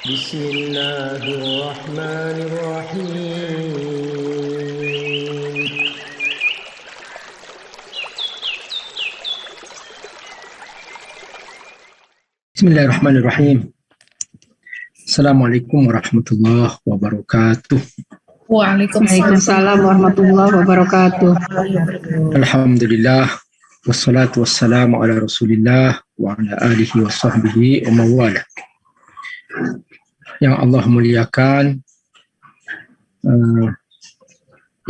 بسم الله الرحمن الرحيم. Bismillahirrahmanirrahim. Assalamualaikum warahmatullahi wabarakatuh. Waalaikumsalam warahmatullahi wabarakatuh. Alhamdulillah, wassalatu wassalamu ala rasulillah wa ala alihi wa sahbihi wa mawala. Yang Allah muliakan,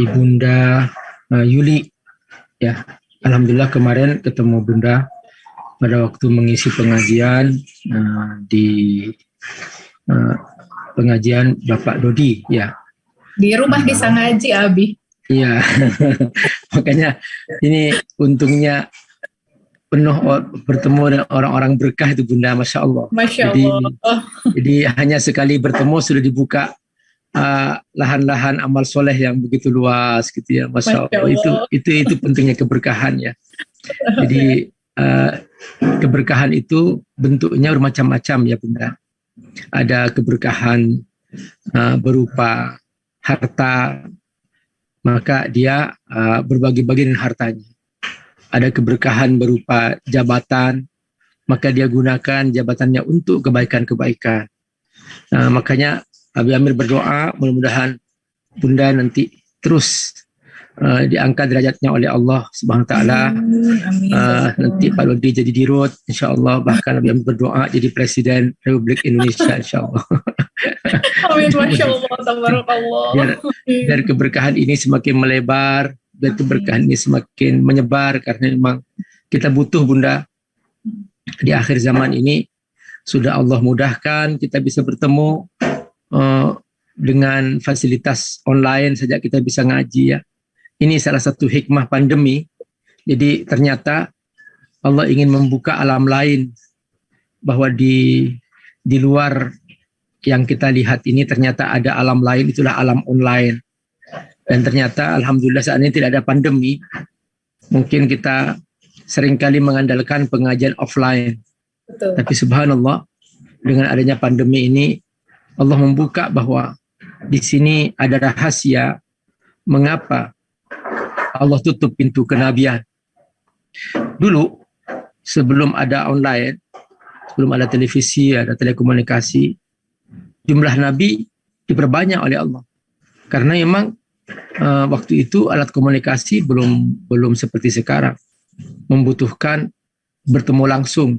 Ibunda Yuli, ya. Alhamdulillah kemarin ketemu Bunda pada waktu mengisi pengajian di pengajian Bapak Dodi, ya. Di rumah bisa ngaji, Abi. Iya, makanya ini untungnya penuh bertemu dengan orang-orang berkah itu Bunda, Masya Allah. Masya Allah. Jadi hanya sekali bertemu sudah dibuka lahan-lahan amal soleh yang begitu luas gitu ya, Masya Allah. Itu pentingnya keberkahan ya. Jadi keberkahan itu bentuknya bermacam-macam ya Bunda. Ada keberkahan berupa harta, maka dia berbagi-bagi dengan hartanya. Ada keberkahan berupa jabatan, maka dia gunakan jabatannya untuk kebaikan-kebaikan. Makanya Abi Amir berdoa mudah-mudahan Bunda nanti terus diangkat derajatnya oleh Allah Subhanahu wa taala. Nanti Pak Lodi jadi dirut insyaallah, bahkan Abi Amir berdoa jadi presiden Republik Indonesia insyaallah. Amin, Masya Allah, tabarakallah. Biar keberkahan ini semakin melebar, biar keberkahan ini semakin menyebar, karena memang kita butuh Bunda. Di akhir zaman ini sudah Allah mudahkan kita bisa bertemu dengan fasilitas online saja kita bisa ngaji ya. Ini salah satu hikmah pandemi. Jadi ternyata Allah ingin membuka alam lain, bahwa di luar yang kita lihat ini ternyata ada alam lain, itulah alam online. Dan ternyata alhamdulillah saat ini tidak ada pandemi. Mungkin kita seringkali mengandalkan pengajian offline. Betul. Tapi subhanallah, dengan adanya pandemi ini Allah membuka bahwa di sini ada rahasia mengapa Allah tutup pintu kenabian. Dulu sebelum ada online, sebelum ada televisi, ada telekomunikasi, jumlah nabi diperbanyak oleh Allah. Karena memang waktu itu alat komunikasi belum seperti sekarang, membutuhkan bertemu langsung.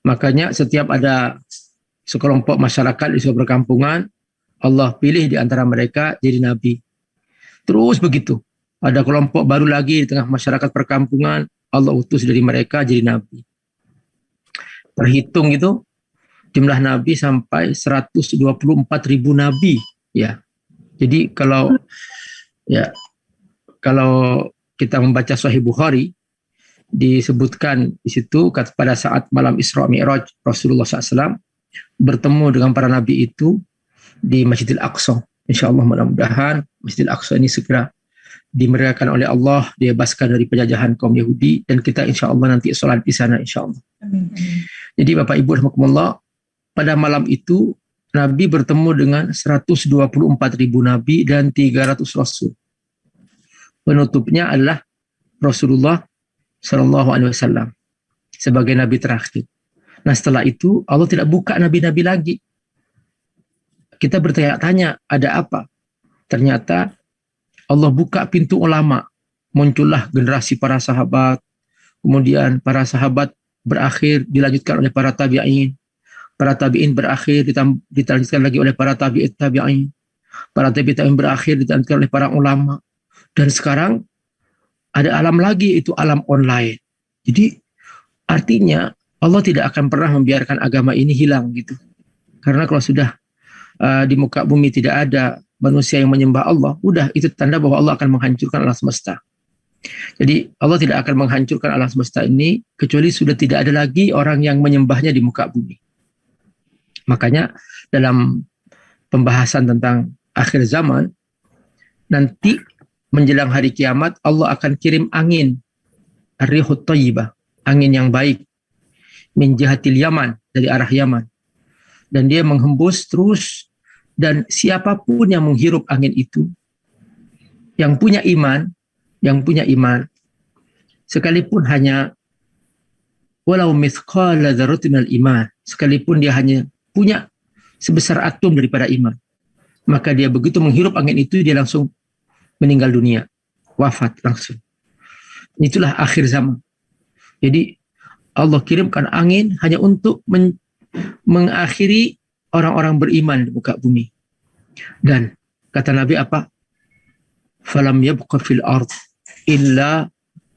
Makanya setiap ada sekelompok masyarakat di sebuah perkampungan, Allah pilih di antara mereka jadi nabi. Terus begitu. Ada kelompok baru lagi di tengah masyarakat perkampungan, Allah utus dari mereka jadi nabi. Terhitung itu jumlah nabi sampai 124.000 nabi ya. Jadi kalau kita membaca Sahih Bukhari, disebutkan di situ pada saat malam Isra Mi'raj Rasulullah SAW bertemu dengan para nabi itu di Masjidil Aqsa. Insyaallah mudah-mudahan Masjidil Aqsa ini segera dimerdekakan oleh Allah, dibebaskan dari penjajahan kaum Yahudi, dan kita insyaallah nanti sholat di sana insyaallah. Amin. Jadi Bapak Ibu rahimakumullah, pada malam itu Nabi bertemu dengan 124.000 Nabi dan 300 Rasul. Penutupnya adalah Rasulullah Sallallahu Alaihi Wasallam sebagai Nabi terakhir. Nah setelah itu Allah tidak buka Nabi-Nabi lagi. Kita bertanya-tanya ada apa? Ternyata Allah buka pintu ulama. Muncullah generasi para sahabat. Kemudian para sahabat berakhir dilanjutkan oleh para tabi'in. Para tabi'in berakhir dilanjutkan lagi oleh para tabi'in. Para tabi'in berakhir dilanjutkan oleh para ulama. Dan sekarang ada alam lagi, itu alam online. Jadi artinya Allah tidak akan pernah membiarkan agama ini hilang gitu. Karena kalau sudah di muka bumi tidak ada manusia yang menyembah Allah, udah itu tanda bahwa Allah akan menghancurkan alam semesta. Jadi Allah tidak akan menghancurkan alam semesta ini kecuali sudah tidak ada lagi orang yang menyembahnya di muka bumi. Makanya dalam pembahasan tentang akhir zaman, nanti menjelang hari kiamat Allah akan kirim angin, ar-rihut thayyibah, angin yang baik, min jihatil Yaman, dari arah Yaman. dan dia menghembus terus, dan siapapun yang menghirup angin itu, yang punya iman, sekalipun hanya walau mithqala dzarratin minal iman, sekalipun dia hanya punya sebesar atom daripada iman, maka dia begitu menghirup angin itu dia langsung meninggal dunia, wafat langsung. Itulah akhir zaman. Jadi Allah kirimkan angin hanya untuk mengakhiri orang-orang beriman di muka bumi. Dan kata Nabi apa? Falam yabqa fil ard illa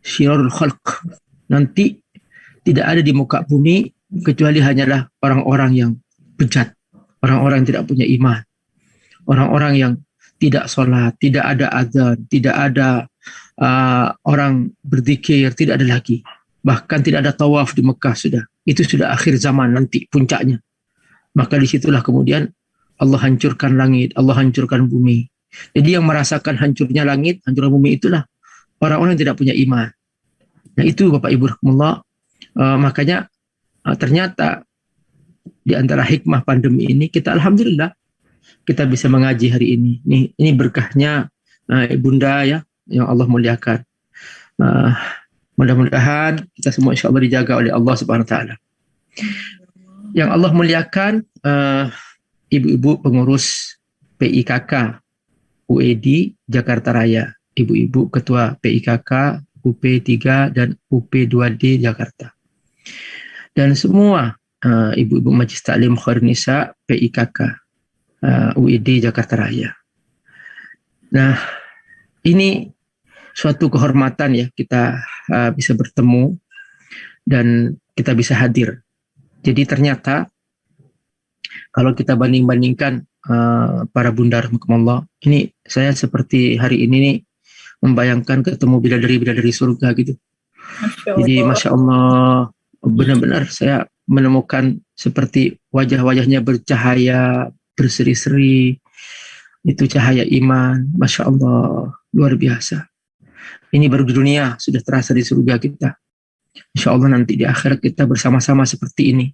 syirarul khalq. Nanti tidak ada di muka bumi kecuali hanyalah orang-orang yang bejat, orang-orang yang tidak punya iman, orang-orang yang tidak sholat, tidak ada azan, tidak ada orang berzikir, tidak ada lagi. Bahkan tidak ada tawaf di Mekah sudah. Itu sudah akhir zaman nanti puncaknya. Maka disitulah kemudian Allah hancurkan langit, Allah hancurkan bumi. Jadi yang merasakan hancurnya langit, hancurnya bumi itulah orang-orang yang tidak punya iman. Nah itu Bapak Ibu rahimakumullah. Makanya ternyata di antara hikmah pandemi ini kita alhamdulillah kita bisa mengaji hari ini. Ini berkahnya Ibunda ya yang Allah muliakan. Mudah-mudahan kita semua insya Allah dijaga oleh Allah Subhanahu Wa Taala. Yang Allah muliakan ibu-ibu pengurus PIKK UED Jakarta Raya, ibu-ibu ketua PIKK UP3 dan UP2D Jakarta, dan semua ibu-ibu Majelis Taklim Khairun Nisa PIKK UED Jakarta Raya. Nah, ini suatu kehormatan ya kita bisa bertemu dan kita bisa hadir. Jadi ternyata kalau kita banding-bandingkan para bunda rahimakumullah, ini saya seperti hari ini nih membayangkan ketemu bidadari-bidadari surga gitu. Jadi Masya Allah, benar-benar saya menemukan seperti wajah-wajahnya bercahaya, berseri-seri, itu cahaya iman, Masya Allah, luar biasa. Ini baru di dunia, sudah terasa di surga kita. Insya Allah nanti di akhirat kita bersama-sama seperti ini.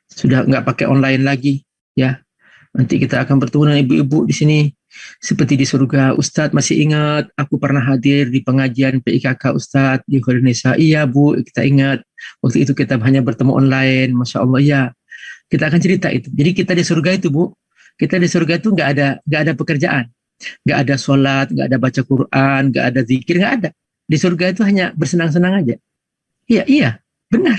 Sudah nggak pakai online lagi, ya. Nanti kita akan bertemu dengan ibu-ibu di sini seperti di surga. Ustadz masih ingat aku pernah hadir di pengajian PIKK Ustadz di Khairun Nisa. Iya Bu, kita ingat. Waktu itu kita hanya bertemu online, Masya Allah ya. Kita akan cerita itu. Jadi kita di surga itu Bu, kita di surga itu nggak ada pekerjaan, nggak ada sholat, nggak ada baca Quran, nggak ada zikir, nggak ada. Di surga itu hanya bersenang-senang aja. Iya, benar.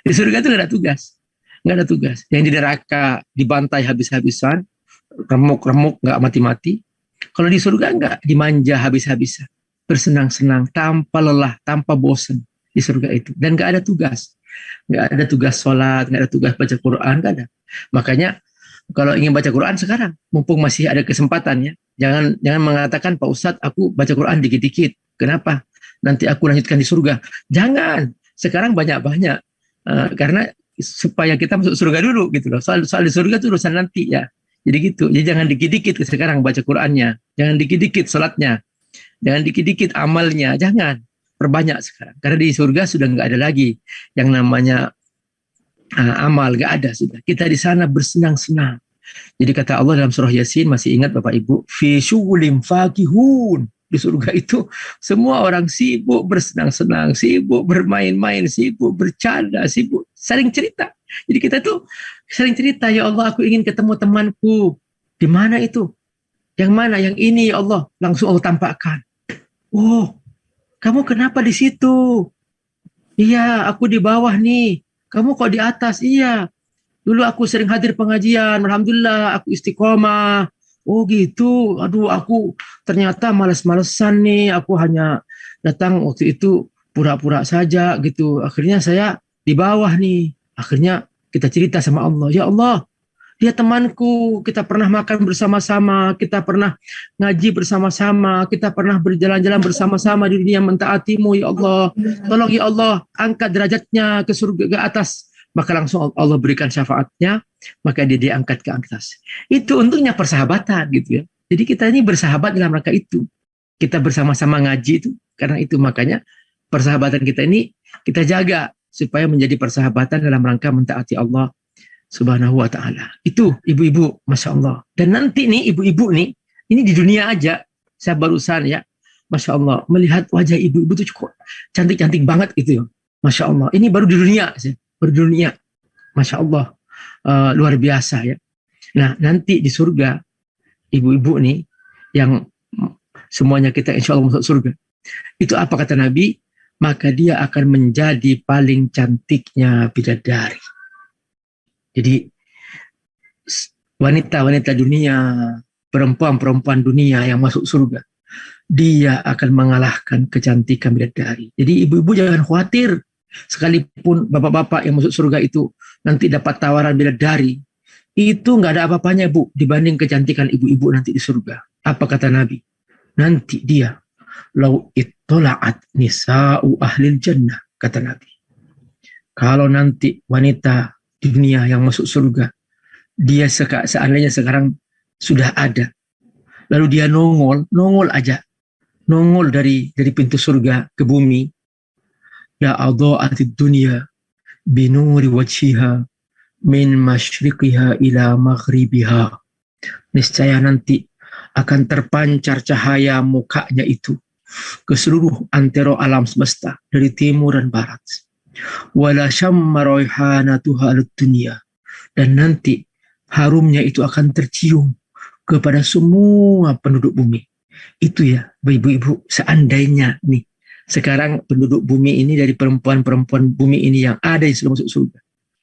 Di surga itu nggak ada tugas. Nggak ada tugas. Yang di neraka dibantai habis-habisan, remuk-remuk nggak mati-mati. Kalau di surga nggak, dimanja habis-habisan, bersenang-senang, tanpa lelah, tanpa bosan di surga itu. Dan nggak ada tugas. Nggak ada tugas sholat, nggak ada tugas baca Quran, nggak ada. Makanya kalau ingin baca Quran sekarang, mumpung masih ada kesempatan ya, jangan mengatakan Pak Ustadz aku baca Quran dikit-dikit. Kenapa? Nanti aku lanjutkan di surga. Jangan. Sekarang banyak-banyak. Karena supaya kita masuk surga dulu gitu loh. Soal di surga itu urusan nanti ya. Jadi gitu. Jadi jangan dikit-dikit sekarang baca Qurannya. Jangan dikit-dikit salatnya. Jangan dikit-dikit amalnya. Jangan. Perbanyak sekarang. Karena di surga sudah nggak ada lagi yang namanya amal. Nggak ada sudah. Kita di sana bersenang-senang. Jadi kata Allah dalam surah Yasin, masih ingat Bapak Ibu? Fi syughulin fakihun. Di surga itu semua orang sibuk bersenang-senang, sibuk bermain-main, sibuk bercanda, sibuk saling cerita. Jadi kita tuh saling cerita, ya Allah aku ingin ketemu temanku. Di mana itu? Yang mana? Yang ini ya Allah. Langsung Allah tampakkan. Oh, kamu kenapa di situ? Iya, aku di bawah nih. Kamu kok di atas? Iya. Dulu aku sering hadir pengajian. Alhamdulillah, aku istiqomah. Oh gitu, aduh aku ternyata males-malesan nih, aku hanya datang waktu itu pura-pura saja gitu. Akhirnya saya di bawah nih. Akhirnya kita cerita sama Allah, ya Allah, dia temanku, kita pernah makan bersama-sama, kita pernah ngaji bersama-sama, kita pernah berjalan-jalan bersama-sama di dunia mentaatimu, ya Allah. Tolong ya Allah, angkat derajatnya ke surga ke atas. Maka langsung Allah berikan syafaatnya, maka dia diangkat ke atas. Itu untungnya persahabatan gitu ya. Jadi kita ini bersahabat dalam rangka itu. Kita bersama-sama ngaji itu, karena itu makanya persahabatan kita ini kita jaga supaya menjadi persahabatan dalam rangka mentaati Allah Subhanahu wa ta'ala. Itu ibu-ibu, Masya Allah. Dan nanti nih ibu-ibu nih, ini di dunia aja, saya barusan ya, Masya Allah, melihat wajah ibu-ibu itu cukup cantik-cantik banget gitu ya. Masya Allah, ini baru di dunia, baru di dunia. Masya Allah, luar biasa ya. Nah, nanti di surga, ibu-ibu nih, yang semuanya kita insya Allah masuk surga. Itu apa kata Nabi? Maka dia akan menjadi paling cantiknya bidadari. Jadi wanita-wanita dunia, perempuan-perempuan dunia yang masuk surga, dia akan mengalahkan kecantikan bidadari. Jadi ibu-ibu jangan khawatir, sekalipun bapak-bapak yang masuk surga itu nanti dapat tawaran bidadari, itu nggak ada apa-apanya Bu dibanding kecantikan ibu-ibu nanti di surga. Apa kata Nabi? Nanti dia lau ittola'at nisa'u ahlil jannah, kata Nabi. Kalau nanti wanita di dunia yang masuk surga, dia seandainya sekarang sudah ada, lalu dia nongol dari pintu surga ke bumi, la adha'atid dunya binuri wajhiha min masyriqiha ila maghribiha. Niscaya nanti akan terpancar cahaya mukanya itu ke seluruh antero alam semesta dari timur dan barat. Wala syamma raihanatuha ad-dunya, dan nanti harumnya itu akan tercium kepada semua penduduk bumi. Itu ya, ibu-ibu, seandainya nih sekarang penduduk bumi ini dari perempuan-perempuan bumi ini yang ada yang sudah masuk surga.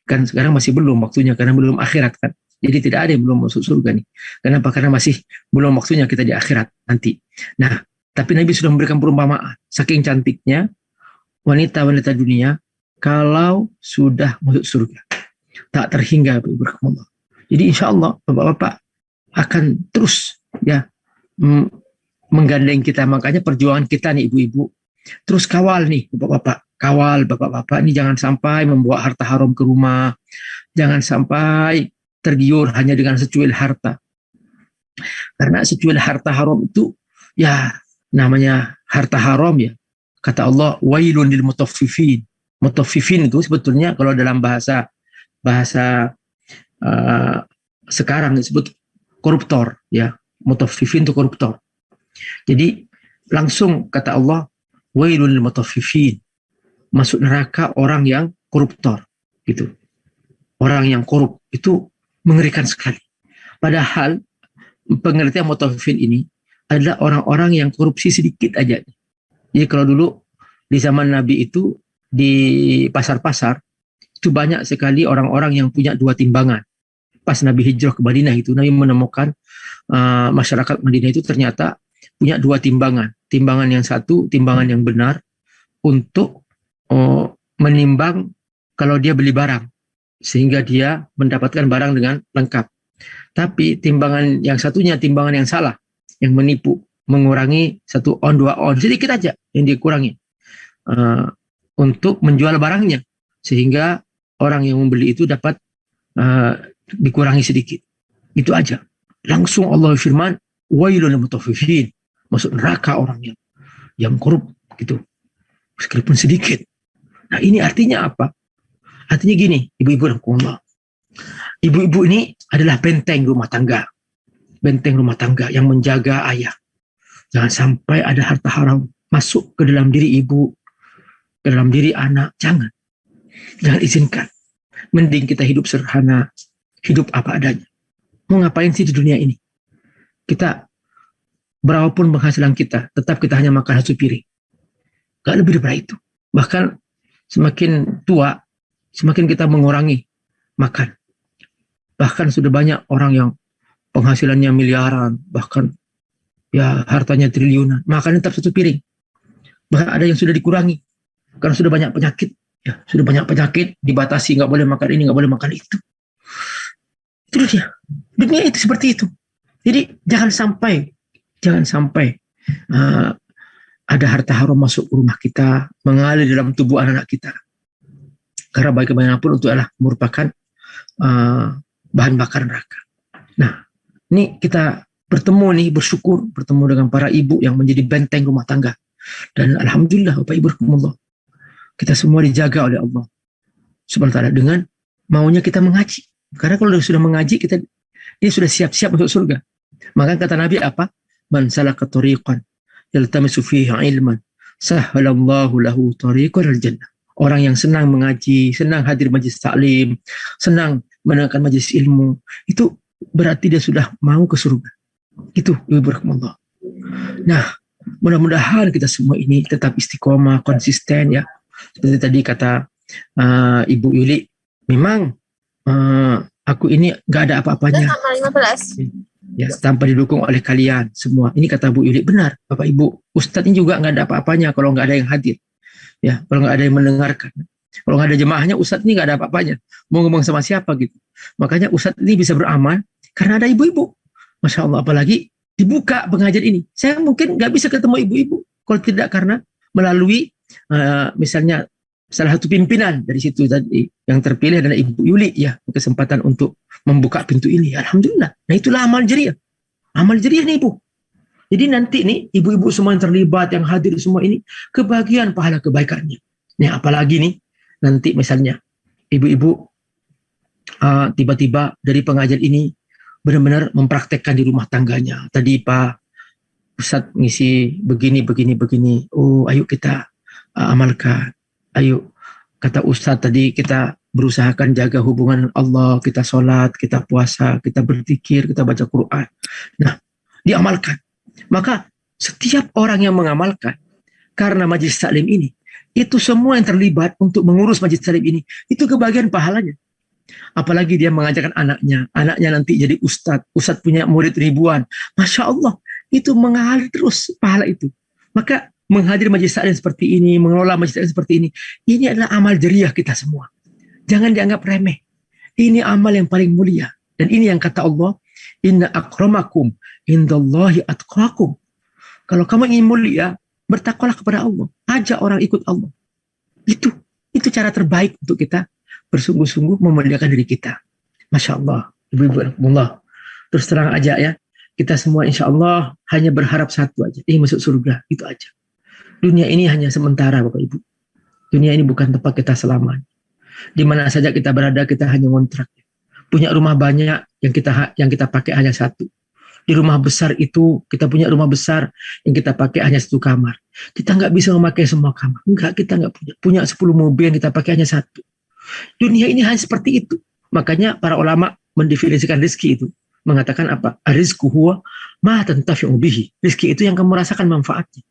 Kan sekarang masih belum waktunya karena belum akhirat kan. Jadi tidak ada yang belum masuk surga nih. Kenapa? Karena masih belum waktunya kita di akhirat nanti. Nah, tapi Nabi sudah memberikan perumpamaan. Saking cantiknya wanita-wanita dunia kalau sudah masuk surga, tak terhingga. Jadi insya Allah bapak-bapak akan terus ya menggandeng kita. Makanya perjuangan kita nih ibu-ibu, terus kawal nih bapak-bapak, kawal bapak-bapak ini jangan sampai membawa harta haram ke rumah, jangan sampai tergiur hanya dengan secuil harta. Karena secuil harta haram itu ya namanya harta haram ya. Kata Allah, wailun lil mutaffifin. Mutaffifin itu sebetulnya kalau dalam bahasa sekarang disebut koruptor ya. Mutaffifin itu koruptor. Jadi langsung kata Allah, wailun lil mutaffifin. Masuk neraka orang yang koruptor gitu. Orang yang korup itu mengerikan sekali. Padahal pengertian mutaffifin ini adalah orang-orang yang korupsi sedikit aja. Jadi kalau dulu di zaman Nabi itu di pasar-pasar itu banyak sekali orang-orang yang punya 2 timbangan. Pas Nabi hijrah ke Madinah itu Nabi menemukan masyarakat Madinah itu ternyata punya 2 timbangan. Timbangan yang satu, timbangan yang benar untuk menimbang kalau dia beli barang sehingga dia mendapatkan barang dengan lengkap. Tapi timbangan yang satunya timbangan yang salah, yang menipu, mengurangi 1 on 2 on sedikit aja yang dikurangi untuk menjual barangnya sehingga orang yang membeli itu dapat dikurangi sedikit. Itu aja. Langsung Allah firman, wailul lil mutaffifin, masuk neraka orang yang korup gitu. Meskipun sedikit. Nah, ini artinya apa? Artinya gini, ibu-ibu dan Allah. Ibu-ibu ini adalah benteng rumah tangga. Benteng rumah tangga yang menjaga ayah. Jangan sampai ada harta haram masuk ke dalam diri ibu, ke dalam diri anak. Jangan izinkan. Mending kita hidup sederhana, hidup apa adanya. Mau ngapain sih di dunia ini? Kita berapapun penghasilan kita, tetap kita hanya makan 1 piring. Gak lebih daripada itu. Bahkan semakin tua, semakin kita mengurangi makan. Bahkan sudah banyak orang yang penghasilannya miliaran, bahkan ya hartanya triliunan, makannya tetap 1 piring. Bahkan ada yang sudah dikurangi karena sudah banyak penyakit. Ya, sudah banyak penyakit, dibatasi, nggak boleh makan ini, nggak boleh makan itu. Itu dia. Dunia itu seperti itu. Jadi jangan sampai ada harta haram masuk ke rumah kita, mengalir dalam tubuh anak-anak kita. Karena bagaimanapun itu adalah merupakan bahan bakar neraka. Nah, ini kita bertemu dengan para ibu yang menjadi benteng rumah tangga. Dan alhamdulillah Bapak Ibu rahimakumullah, kita semua dijaga oleh Allah Subhanahu wa taala dengan maunya kita mengaji. Karena kalau sudah mengaji, dia sudah siap-siap masuk surga. Maka kata Nabi apa? Man salaka tariqan yaltamisu fihi ilman sahhalallahu lahu tariqan al-jannah. Orang yang senang mengaji, senang hadir majlis taklim, senang mendengarkan majlis ilmu, itu berarti dia sudah mau ke surga. Itu Ibu rahmatullah. Nah, mudah-mudahan kita semua ini tetap istiqomah, konsisten ya. Seperti tadi kata Ibu Yuli, memang aku ini gak ada apa-apanya. Ya, tanpa didukung oleh kalian semua. Ini kata Bu Yuli, benar Bapak Ibu. Ustadz ini juga gak ada apa-apanya kalau gak ada yang hadir. Ya, kalau nggak ada yang mendengarkan, kalau nggak ada jemaahnya, Ustadz ini nggak ada apa-apanya. Mau ngomong sama siapa gitu. Makanya Ustadz ini bisa beramal karena ada ibu-ibu. Masya Allah, apalagi dibuka pengajian ini. Saya mungkin nggak bisa ketemu ibu-ibu kalau tidak karena melalui misalnya salah satu pimpinan dari situ tadi yang terpilih adalah Ibu Yuli ya, kesempatan untuk membuka pintu ini. Alhamdulillah. Nah itulah amal jariah. Amal jariah nih Ibu. Jadi nanti nih ibu-ibu semua yang terlibat, yang hadir semua ini kebagian pahala kebaikannya. Nih apalagi nih nanti misalnya ibu-ibu tiba-tiba dari pengajian ini benar-benar mempraktekkan di rumah tangganya. Tadi Pak Ustadz ngisi begini. Oh ayo kita amalkan. Ayo kata Ustadz tadi kita berusahakan jaga hubungan Allah, kita sholat, kita puasa, kita berzikir, kita baca Quran. Nah diamalkan. Maka setiap orang yang mengamalkan karena majlis taklim ini, itu semua yang terlibat untuk mengurus majlis taklim ini, itu kebagian pahalanya. Apalagi dia mengajarkan anaknya nanti jadi ustadz punya murid ribuan. Masya Allah, itu mengalir terus pahala itu. Maka menghadir majlis taklim seperti ini, mengelola majlis taklim seperti ini adalah amal jariah kita semua. Jangan dianggap remeh. Ini amal yang paling mulia. Dan ini yang kata Allah, inna akramakum indallahi atqakum. Kalau kamu ingin mulia, bertakwalah kepada Allah. Ajak orang ikut Allah. Itu cara terbaik untuk kita bersungguh-sungguh memuliakan diri kita. Masya Allah. Ibu-ibu Allah. Terus terang aja ya. Kita semua insya Allah hanya berharap satu aja. Ingin masuk surga. Itu aja. Dunia ini hanya sementara Bapak Ibu. Dunia ini bukan tempat kita selamanya. Di mana saja kita berada, kita hanya ngontrak. Punya rumah banyak, yang kita pakai hanya satu. Di rumah besar itu, kita punya rumah besar yang kita pakai hanya satu kamar. Kita nggak bisa memakai semua kamar. Enggak, kita nggak punya 10 mobil yang kita pakai hanya satu. Dunia ini hanya seperti itu. Makanya para ulama mendefinisikan rezeki itu. Mengatakan apa? Rizku huwa ma tantafi'u bihi. Rezeki itu yang kamu rasakan manfaatnya.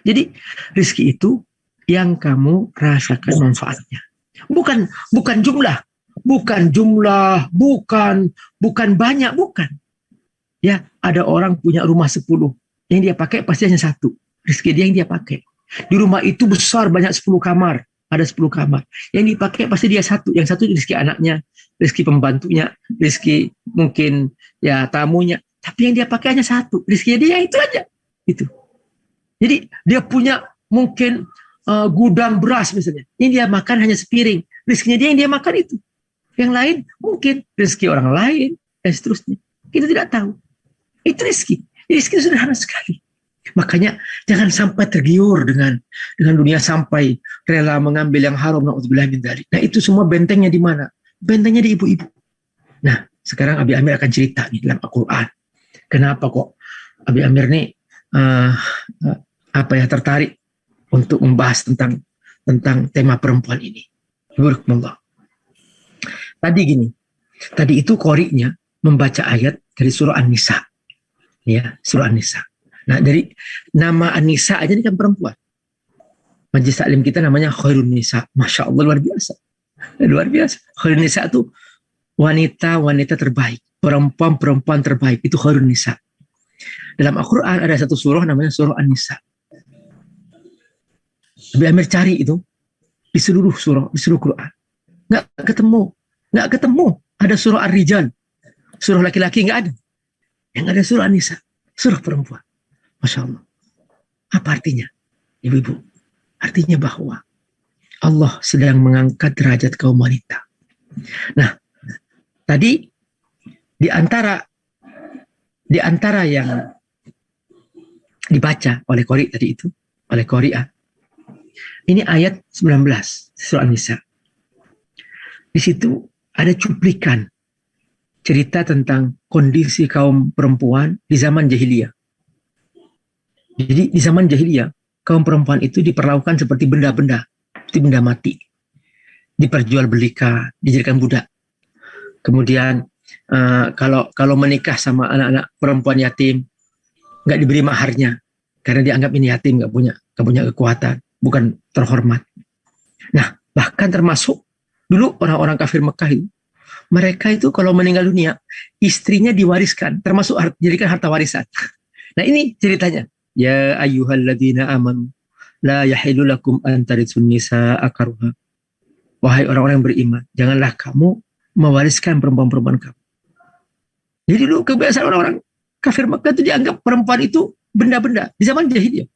Jadi rezeki itu yang kamu rasakan manfaatnya. Bukan jumlah. Bukan banyak, bukan. Ya, ada orang punya rumah 10, yang dia pakai pasti hanya satu. Rezeki dia yang dia pakai. Di rumah itu besar, banyak 10 kamar. Ada 10 kamar. Yang dipakai pasti dia satu. Yang satu rezeki anaknya, rezeki pembantunya, rezeki mungkin ya tamunya. Tapi yang dia pakai hanya satu. Rezeki dia itu aja. Itu. Jadi dia punya mungkin gudang beras misalnya. Yang dia makan hanya sepiring. Rezekinya dia yang dia makan itu. Yang lain mungkin rezeki orang lain dan seterusnya. Kita tidak tahu. Itu rezeki. Rezeki itu sederhana sekali. Makanya jangan sampai tergiur dengan dunia sampai rela mengambil yang haram. Na'udzubillah min dzalik. Nah itu semua bentengnya di mana? Bentengnya di ibu-ibu. Nah sekarang Abi Amir akan cerita nih dalam Al-Quran. Kenapa kok Abi Amir nih tertarik untuk membahas tentang tema perempuan ini. Barakallahu. Tadi itu qori'nya membaca ayat dari surah An-Nisa. Ya, surah An-Nisa. Nah, dari nama An-Nisa aja ini kan perempuan. Majlis taklim kita namanya Khairun Nisa. Masya Allah, luar biasa. Luar biasa. Khairun Nisa itu wanita terbaik. Perempuan terbaik. Itu Khairun Nisa. Dalam Al-Quran ada satu surah namanya surah An-Nisa. Abi Amir cari itu di seluruh surah, di seluruh Quran. Nggak ketemu. Ada surah Ar-Rijal. Surah laki-laki nggak ada. Yang ada surah An-Nisa. Surah perempuan. Masya Allah. Apa artinya? Ibu-ibu. Artinya bahwa Allah sedang mengangkat derajat kaum wanita. Nah, tadi di antara yang dibaca oleh Qori tadi itu, oleh Qori'ah. Ini ayat 19 surah An-Nisa. Di situ ada cuplikan cerita tentang kondisi kaum perempuan di zaman jahiliyah. Jadi di zaman jahiliyah, kaum perempuan itu diperlakukan seperti benda-benda, seperti benda mati. Diperjualbelikan, dijadikan budak. Kemudian kalau menikah sama anak-anak perempuan yatim, nggak diberi maharnya karena dianggap ini yatim, nggak punya kekuatan, bukan terhormat. Nah, bahkan termasuk dulu orang-orang kafir Mekah itu, mereka itu kalau meninggal dunia, istrinya diwariskan, termasuk dijadikan harta warisan. Nah, ini ceritanya. Ya ayyuhalladzina amanu la yahilu lakum an taritsun nisaa karuha. Wahai orang-orang yang beriman, janganlah kamu mewariskan perempuan-perempuan kamu. Jadi dulu kebiasaan orang-orang kafir Mekah itu dianggap perempuan itu benda-benda di zaman jahiliyah.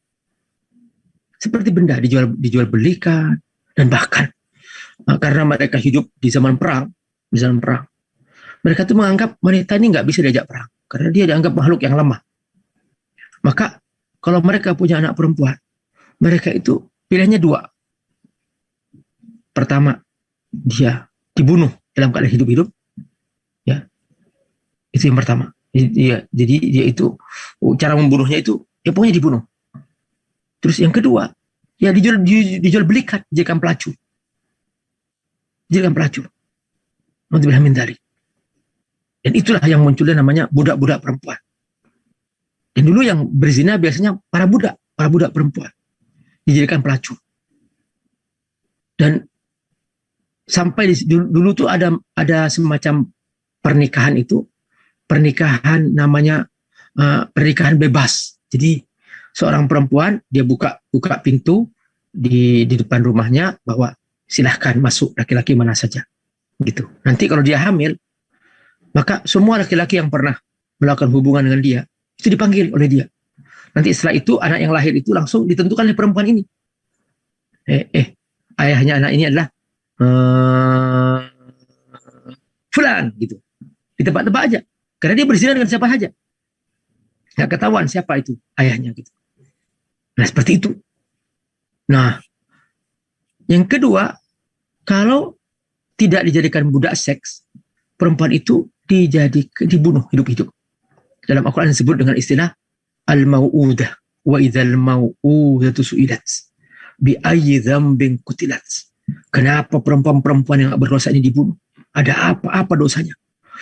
Seperti benda dijual belikan, dan bahkan karena mereka hidup di zaman perang, mereka tuh menganggap wanita ini nggak bisa diajak perang karena dia dianggap makhluk yang lemah. Maka kalau mereka punya anak perempuan, mereka itu pilihannya dua. Pertama, dia dibunuh dalam keadaan hidup-hidup, ya, itu yang pertama. Jadi dia itu cara membunuhnya itu, ya pokoknya dibunuh. Terus yang kedua, ya dijual belikan, dijadikan pelacur. Nauzubillah min dzalik. Dan itulah yang munculnya namanya budak-budak perempuan. Dan dulu yang berzina biasanya para budak perempuan dijadikan pelacur. Dan sampai dulu tuh ada semacam pernikahan namanya pernikahan bebas. Jadi seorang perempuan dia buka pintu di depan rumahnya bahwa silahkan masuk laki-laki mana saja, gitu. Nanti kalau dia hamil, maka semua laki-laki yang pernah melakukan hubungan dengan dia itu dipanggil oleh dia. Nanti setelah itu anak yang lahir itu langsung ditentukan oleh perempuan ini. Ayahnya anak ini adalah fulan, gitu. Ditebak-tebak aja. Karena dia berzina dengan siapa saja. Nggak ketahuan siapa itu ayahnya, gitu. Nah, seperti itu. Nah, yang kedua, kalau tidak dijadikan budak seks, perempuan itu dibunuh hidup-hidup. Dalam Al-Quran disebut dengan istilah al-mau'udah wa idzal mau'udatu su'ilat bi ayyi dzambin qutilat. Kenapa perempuan-perempuan yang berdosa ini dibunuh? Ada apa dosanya?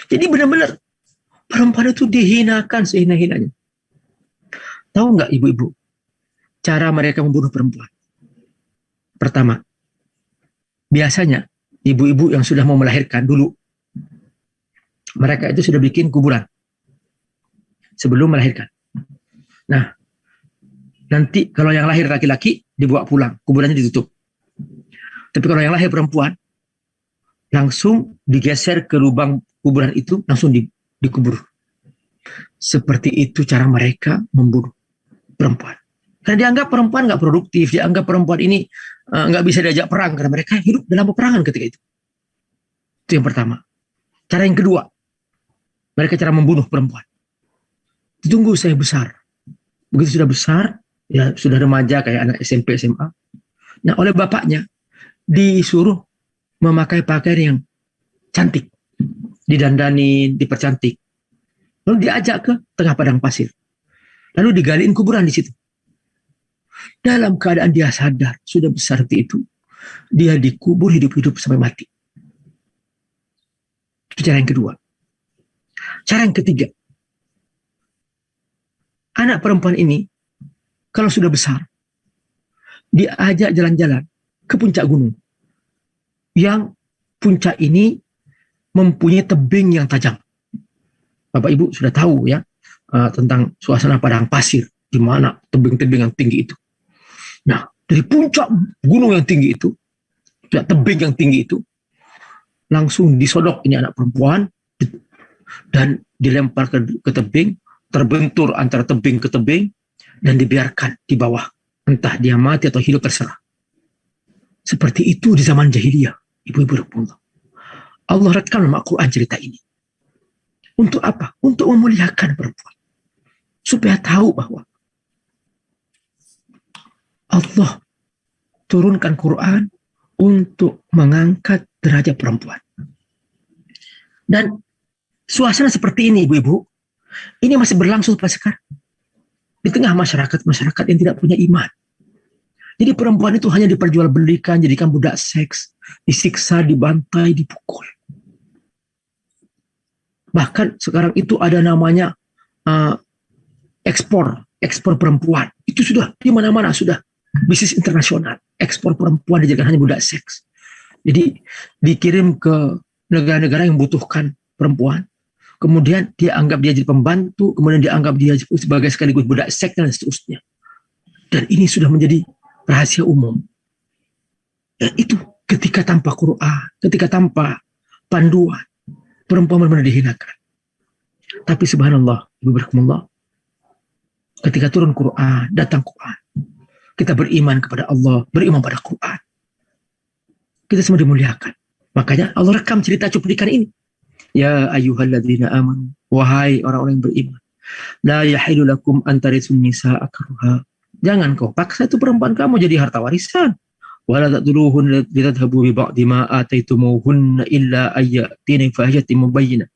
Jadi benar-benar perempuan itu dihinakan sehina-hinanya. Tahu nggak ibu-ibu cara mereka membunuh perempuan? Pertama, biasanya ibu-ibu yang sudah mau melahirkan dulu, mereka itu sudah bikin kuburan sebelum melahirkan. Nah, nanti kalau yang lahir laki-laki dibawa pulang, kuburannya ditutup. Tapi kalau yang lahir perempuan, langsung digeser ke lubang kuburan itu, langsung dikubur. Seperti itu cara mereka membunuh perempuan. Karena dianggap perempuan nggak produktif, dianggap perempuan ini nggak bisa diajak perang, karena mereka hidup dalam peperangan ketika itu. Itu yang pertama. Cara yang kedua, mereka cara membunuh perempuan. Ditunggu saya besar. Begitu sudah besar, ya sudah remaja kayak anak SMP, SMA. Nah, oleh bapaknya disuruh memakai pakaian yang cantik, didandani, dipercantik. Lalu diajak ke tengah padang pasir. Lalu digaliin kuburan di situ. Dalam keadaan dia sadar, sudah besar seperti itu, dia dikubur hidup-hidup sampai mati. Itu cara yang kedua. Cara yang ketiga, anak perempuan ini, kalau sudah besar, diajak jalan-jalan ke puncak gunung. Yang puncak ini mempunyai tebing yang tajam. Bapak Ibu sudah tahu ya tentang suasana padang pasir, di mana tebing-tebing yang tinggi itu. Nah, dari puncak gunung yang tinggi itu, tebing yang tinggi itu, langsung disodok ini anak perempuan, dan dilempar ke tebing, terbentur antara tebing ke tebing, dan dibiarkan di bawah. Entah dia mati atau hidup, terserah. Seperti itu di zaman jahiliyah, ibu-ibu rahimahullah. Allah rekam dalam Al-Quran cerita ini. Untuk apa? Untuk memuliakan perempuan. Supaya tahu bahwa Allah turunkan Quran untuk mengangkat derajat perempuan. Dan Suasana seperti ini, ibu-ibu, ini masih berlangsung sampai sekarang. Di tengah masyarakat yang tidak punya iman. Jadi perempuan itu hanya diperjualbelikan, jadikan budak seks, disiksa, dibantai, dipukul. Bahkan sekarang itu ada namanya ekspor perempuan. Itu sudah di mana-mana sudah bisnis internasional. Ekspor perempuan dijadikan hanya budak seks. Jadi dikirim ke negara-negara yang membutuhkan perempuan. Kemudian dia anggap dia jadi pembantu, kemudian dia anggap dia sebagai sekaligus budak seks dan seterusnya. Dan ini sudah menjadi rahasia umum. Dan itu ketika tanpa Quran, ketika tanpa panduan, perempuan benar-benar dihinakan. Tapi subhanallah, ibu berkumullah, ketika turun Quran, datang Quran, kita beriman kepada Allah, beriman pada Quran, kita semua dimuliakan. Makanya Allah rekam cerita cuplikan ini. Ya ayyuhalladzina amanu, wahai orang-orang yang beriman, la yahilu lakum antarisun nisa'a karha. Jangan kau paksa itu perempuan kamu jadi harta warisan. Wala taqtuluhun litadhhabu bi ba'di ma ataitumuhunna illa ayyatina fahiyatin mubayyinah.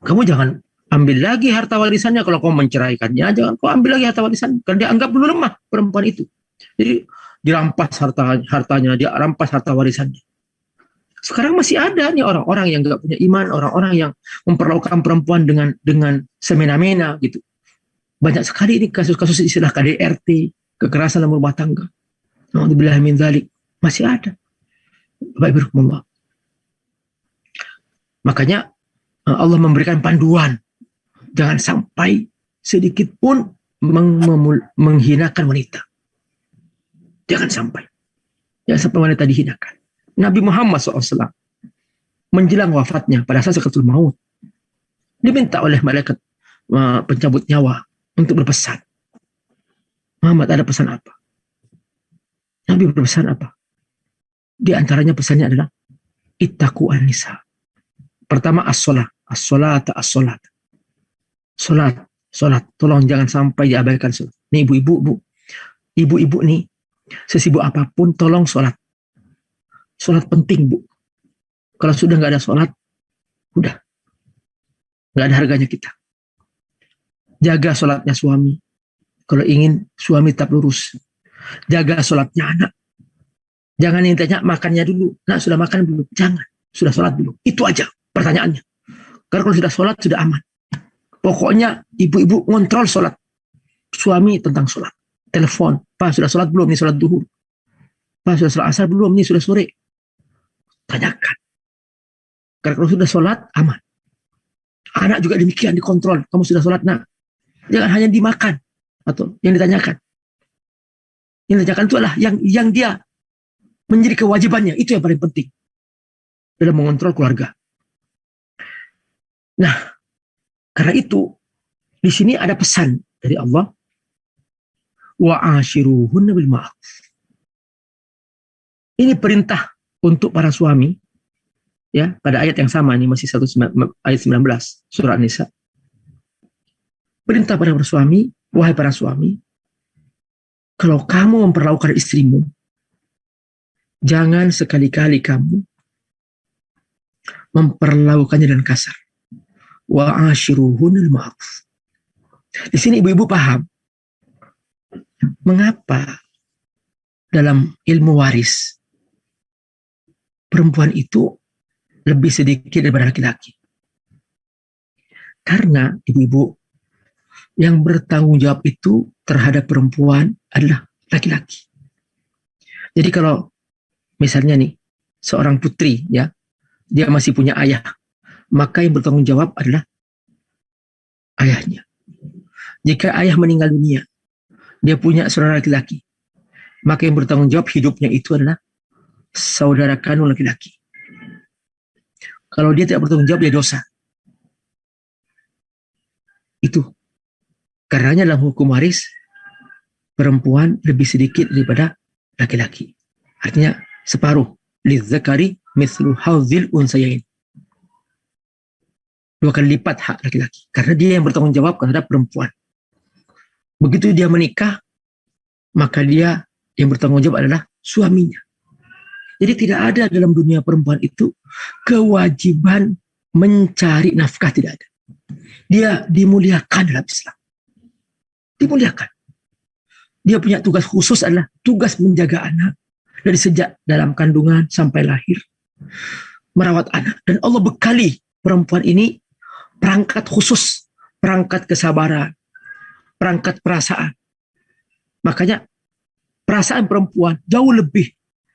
Kamu jangan ambil lagi harta warisannya kalau kau menceraikannya. Jangan kau ambil lagi harta warisan karena dia anggap dulu lemah perempuan itu. Jadi dirampas hartanya, dia rampas harta warisannya. Sekarang masih ada nih orang-orang yang nggak punya iman, orang-orang yang memperlakukan perempuan dengan semena-mena gitu. Banyak sekali ini kasus-kasus istilah KDRT, kekerasan dalam rumah tangga. Na'udzubillah min dzalik, masih ada. Bapak Ibu, makanya Allah memberikan panduan, jangan sampai sedikit pun menghinakan wanita. Jangan sampai wanita dihinakan. Nabi Muhammad SAW menjelang wafatnya pada saat sakaratul maut diminta oleh malaikat pencabut nyawa untuk berpesan. Muhammad, ada pesan apa? Nabi berpesan apa? Di antaranya pesannya adalah ittaqu an-nisa. Pertama as-sholat, as-sholat. Sholat. Tolong jangan sampai diabaikan sholat. Nih ibu-ibu nih, sesibuk apapun tolong sholat. Sholat penting, Bu. Kalau sudah nggak ada sholat, udah nggak ada harganya kita. Jaga sholatnya suami. Kalau ingin suami tetap lurus. Jaga sholatnya anak. Jangan yang tanya makannya dulu. Nah, sudah makan belum? Jangan. Sudah sholat belum? Itu aja pertanyaannya. Karena kalau sudah sholat, sudah aman. Pokoknya ibu-ibu ngontrol sholat. Suami tentang sholat. Telepon. Pak, sudah sholat belum? Ini sholat duhur. Pak, sudah sholat asar belum? Ini sudah sore. Tanyakan. Karena kalau sudah sholat, aman. Anak juga demikian, dikontrol. Kamu sudah sholat, nak? Jangan hanya dimakan. Atau yang ditanyakan. Yang ditanyakan itu adalah yang dia menjadi kewajibannya. Itu yang paling penting. Dalam mengontrol keluarga. Nah, karena itu, di sini ada pesan dari Allah. Wa'ashiruhunna bil ma'ruf. Ini perintah untuk para suami, ya, pada ayat yang sama, ini masih ayat 19 surah An-Nisa. Perintah pada para suami, wahai para suami, kalau kamu memperlakukan istrimu, jangan sekali-kali kamu memperlakukannya dengan kasar. Wa ashiruhunal ma'ruf. Di sini ibu-ibu paham mengapa dalam ilmu waris perempuan itu lebih sedikit daripada laki-laki. Karena ibu-ibu yang bertanggung jawab itu terhadap perempuan adalah laki-laki. Jadi kalau misalnya nih seorang putri, ya, dia masih punya ayah, maka yang bertanggung jawab adalah ayahnya. Jika ayah meninggal dunia, dia punya saudara laki-laki, maka yang bertanggung jawab hidupnya itu adalah saudara kandung laki-laki. Kalau dia tidak bertanggung jawab, dia dosa. Itu. Karenanya dalam hukum waris, perempuan lebih sedikit daripada laki-laki. Artinya separuh. Lidzakari mithlu hadzil unsayain. 2 kali lipat hak laki-laki. Karena dia yang bertanggung jawab terhadap perempuan. Begitu dia menikah, maka dia yang bertanggung jawab adalah suaminya. Jadi tidak ada dalam dunia perempuan itu kewajiban mencari nafkah, tidak ada. Dia dimuliakan dalam Islam. Dimuliakan. Dia punya tugas khusus adalah tugas menjaga anak dari sejak dalam kandungan sampai lahir. Merawat anak. Dan Allah bekali perempuan ini perangkat khusus, perangkat kesabaran, perangkat perasaan. Makanya perasaan perempuan jauh lebih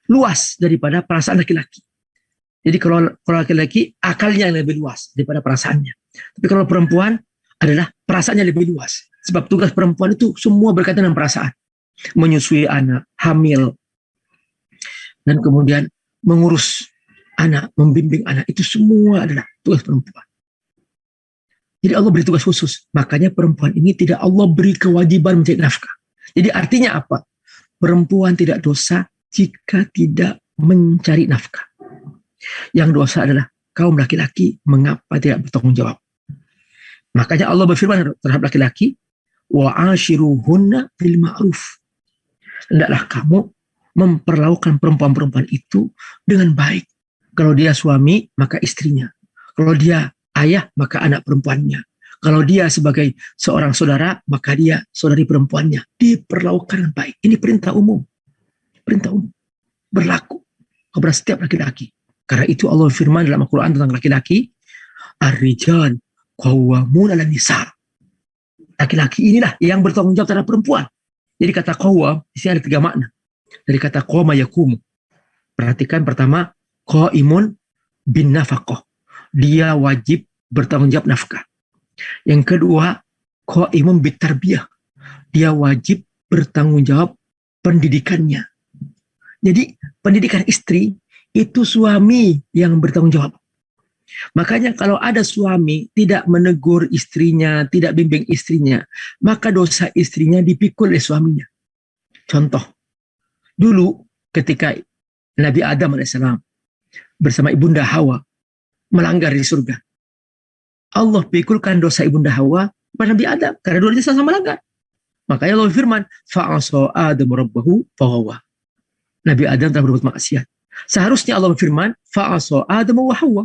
luas daripada perasaan laki-laki. Jadi kalau laki-laki akalnya yang lebih luas daripada perasaannya. Tapi kalau perempuan adalah perasaannya lebih luas. Sebab tugas perempuan itu semua berkaitan dengan perasaan. Menyusui anak, hamil, dan kemudian mengurus anak, membimbing anak. Itu semua adalah tugas perempuan. Jadi Allah beri tugas khusus. Makanya perempuan ini tidak Allah beri kewajiban mencari nafkah. Jadi artinya apa? Perempuan tidak dosa jika tidak mencari nafkah. Yang dosa adalah kaum laki-laki mengapa tidak bertanggung jawab. Makanya Allah berfirman terhadap laki-laki, wa ashiruhunna bil ma'ruf. Hendaklah kamu memperlakukan perempuan-perempuan itu dengan baik. Kalau dia suami, maka istrinya. Kalau dia ayah, maka anak perempuannya. Kalau dia sebagai seorang saudara, maka dia saudari perempuannya. Diperlakukan dengan baik. Ini perintah umum. Perintah umum. Berlaku kepada setiap laki-laki. Karena itu Allah firman dalam Al-Quran tentang laki-laki, ar-rijal qawwamun 'alan nisa. Laki-laki inilah yang bertanggung jawab terhadap perempuan. Jadi kata qawwam di sini ada 3 makna. Dari kata qawma yakum. Perhatikan pertama, qaimun bin nafaqah. Dia wajib bertanggung jawab nafkah. Yang kedua, qaimun bit tarbiyah. Dia wajib bertanggung jawab pendidikannya. Jadi pendidikan istri itu suami yang bertanggung jawab. Makanya kalau ada suami tidak menegur istrinya, tidak bimbing istrinya, maka dosa istrinya dipikul oleh suaminya. Contoh, dulu ketika Nabi Adam AS bersama Ibunda Hawa melanggar di surga, Allah pikulkan dosa Ibunda Hawa kepada Nabi Adam karena dua-duanya sama melanggar. Makanya Allah firman, fa'asa Adam rabbahu faghawwa. Nabi Adam telah berbuat maksiat. Seharusnya Allah berfirman, fa'asa Adam wa Hawa.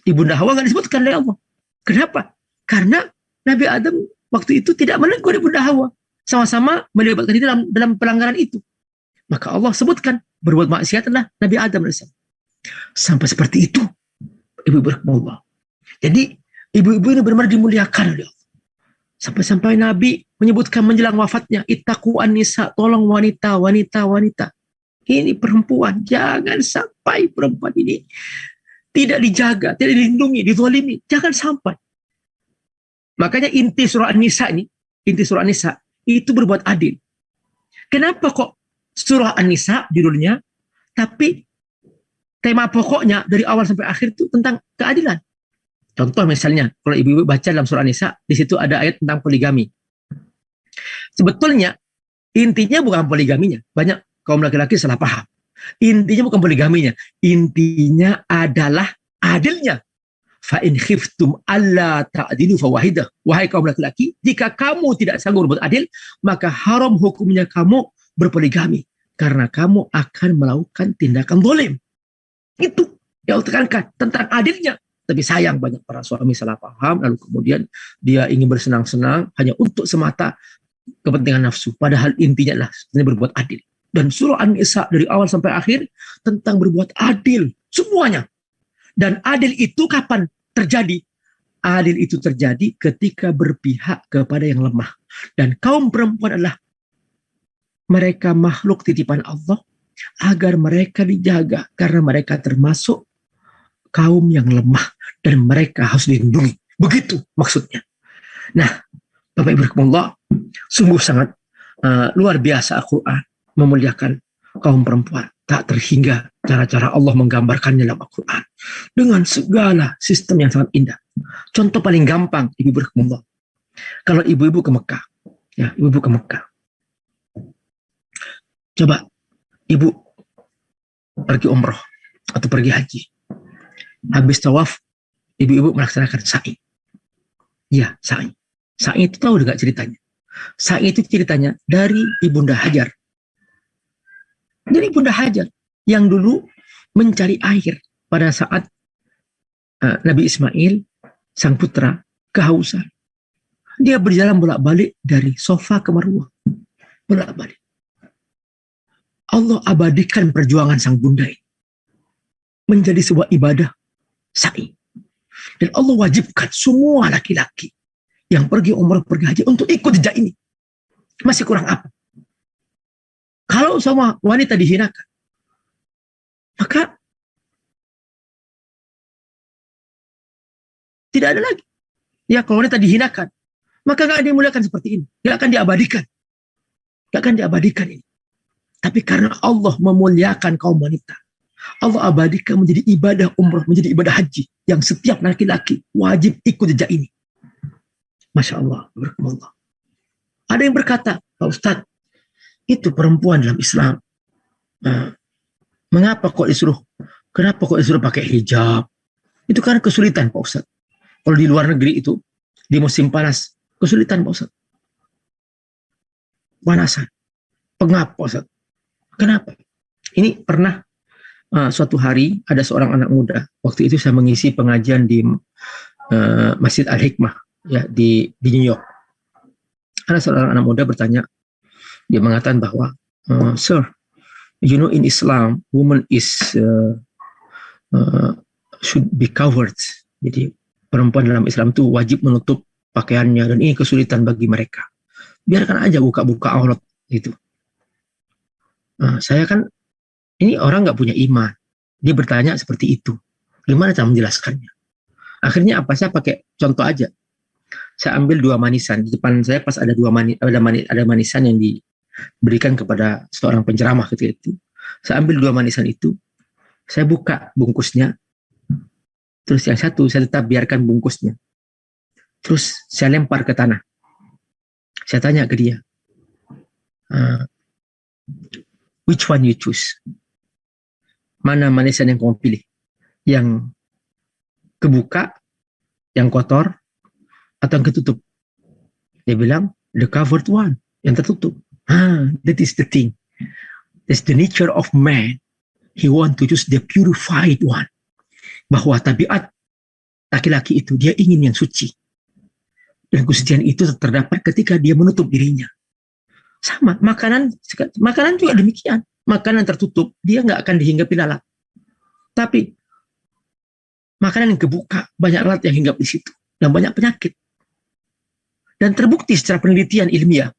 Ibunda Hawa nggak disebutkan oleh Allah. Kenapa? Karena Nabi Adam waktu itu tidak menegur Ibunda Hawa. Sama-sama melibatkan diri dalam pelanggaran itu. Maka Allah sebutkan berbuat maksiat adalah Nabi Adam AS. Sampai seperti itu, ibu-ibu rahmatullah. Jadi ibu-ibu ini benar-benar dimuliakan oleh Allah. Sampai-sampai Nabi menyebutkan menjelang wafatnya, ittaqu an-nisa, tolong wanita. Ini perempuan, jangan sampai perempuan ini tidak dijaga, tidak dilindungi, dizalimi. Jangan sampai. Makanya inti surah An-Nisa itu berbuat adil. Kenapa kok surah An-Nisa judulnya, tapi tema pokoknya dari awal sampai akhir itu tentang keadilan. Contoh misalnya, kalau ibu-ibu baca dalam surah An-Nisa, di situ ada ayat tentang poligami. Sebetulnya intinya bukan poligaminya. Banyak kaum laki-laki salah paham. Intinya bukan poligaminya. Intinya adalah adilnya. Fa in khiftum alla ta'dilu fawahidah. Wahai kaum laki-laki, jika kamu tidak sanggup berbuat adil, maka haram hukumnya kamu berpoligami karena kamu akan melakukan tindakan zalim. Itu yang tekankan tentang adilnya. Tapi sayang banyak para suami salah paham, lalu kemudian dia ingin bersenang-senang hanya untuk semata kepentingan nafsu. Padahal intinya adalah sebenarnya berbuat adil. Dan surah An-Nisa dari awal sampai akhir tentang berbuat adil semuanya. Dan adil itu kapan terjadi? Adil itu terjadi ketika berpihak kepada yang lemah. Dan kaum perempuan adalah mereka makhluk titipan Allah agar mereka dijaga karena mereka termasuk kaum yang lemah dan mereka harus dilindungi. Begitu maksudnya. Nah, Bapak Ibu rahimakumullah, sungguh sangat luar biasa Al-Quran memuliakan kaum perempuan. Tak terhingga cara-cara Allah menggambarkannya dalam Al-Quran dengan segala sistem yang sangat indah. Contoh paling gampang, ibu-ibu rahimakumullah. Kalau ibu-ibu ke Mekah, ya, ibu-ibu ke Mekah. Coba ibu pergi umroh atau pergi haji. Habis tawaf, ibu-ibu melaksanakan sa'i. Ya, sa'i. Sa'i itu tahu enggak ceritanya? Sa'i itu ceritanya dari Ibunda Hajar. Dari Ibunda Hajar yang dulu mencari air pada saat Nabi Ismail, sang putra, kehausan. Dia berjalan bolak-balik dari Sofa ke Marwah. Bolak-balik. Allah abadikan perjuangan sang bunda ini menjadi sebuah ibadah sa'i. Dan Allah wajibkan semua laki-laki yang pergi umrah, pergi haji untuk ikut jejak ini. Masih kurang apa? Kalau sama wanita dihinakan, maka tidak ada lagi. Ya, kalau wanita dihinakan, maka nggak ada yang muliakan seperti ini. Nggak akan diabadikan. Nggak akan diabadikan ini. Tapi karena Allah memuliakan kaum wanita, Allah abadikan menjadi ibadah umrah, menjadi ibadah haji yang setiap laki-laki wajib ikut jejak ini. Masya Allah, barakallah. Ada yang berkata, Pak Ustadz, itu perempuan dalam Islam. Mengapa kok disuruh? Kenapa kok disuruh pakai hijab? Itu karena kesulitan, Pak Ustadz. Kalau di luar negeri itu, di musim panas, kesulitan, Pak Ustadz. Panasan, pengap, Pak Ustadz. Kenapa? Ini pernah suatu hari ada seorang anak muda. Waktu itu saya mengisi pengajian di Masjid Al-Hikmah ya di New York. Ada seorang anak muda bertanya, dia mengatakan bahwa, Sir, you know in Islam, woman is should be covered. Jadi perempuan dalam Islam itu wajib menutup pakaiannya dan ini kesulitan bagi mereka. Biarkan aja buka-buka aurat gitu. Saya kan, ini orang nggak punya iman. Dia bertanya seperti itu. Gimana cara menjelaskannya? Akhirnya apa? Saya pakai contoh aja. Saya ambil 2 manisan. Di depan saya pas ada ada manisan yang diberikan kepada seorang penceramah ketika itu. Saya ambil 2 manisan itu. Saya buka bungkusnya. Terus yang satu saya tetap biarkan bungkusnya. Terus saya lempar ke tanah. Saya tanya ke dia, which one you choose? Mana manisan yang kamu pilih? Yang kebuka, yang kotor, atau yang ketutup? Dia bilang, the covered one, yang tertutup. That is the thing. That's the nature of man. He want to choose the purified one. Bahwa tabiat laki-laki itu, dia ingin yang suci. Dan kesucian itu terdapat ketika dia menutup dirinya. Sama, makanan juga demikian. Makanan tertutup, dia nggak akan dihinggapi lalat. Tapi, makanan yang kebuka, banyak lalat yang hinggap di situ. Dan banyak penyakit. Dan terbukti secara penelitian ilmiah,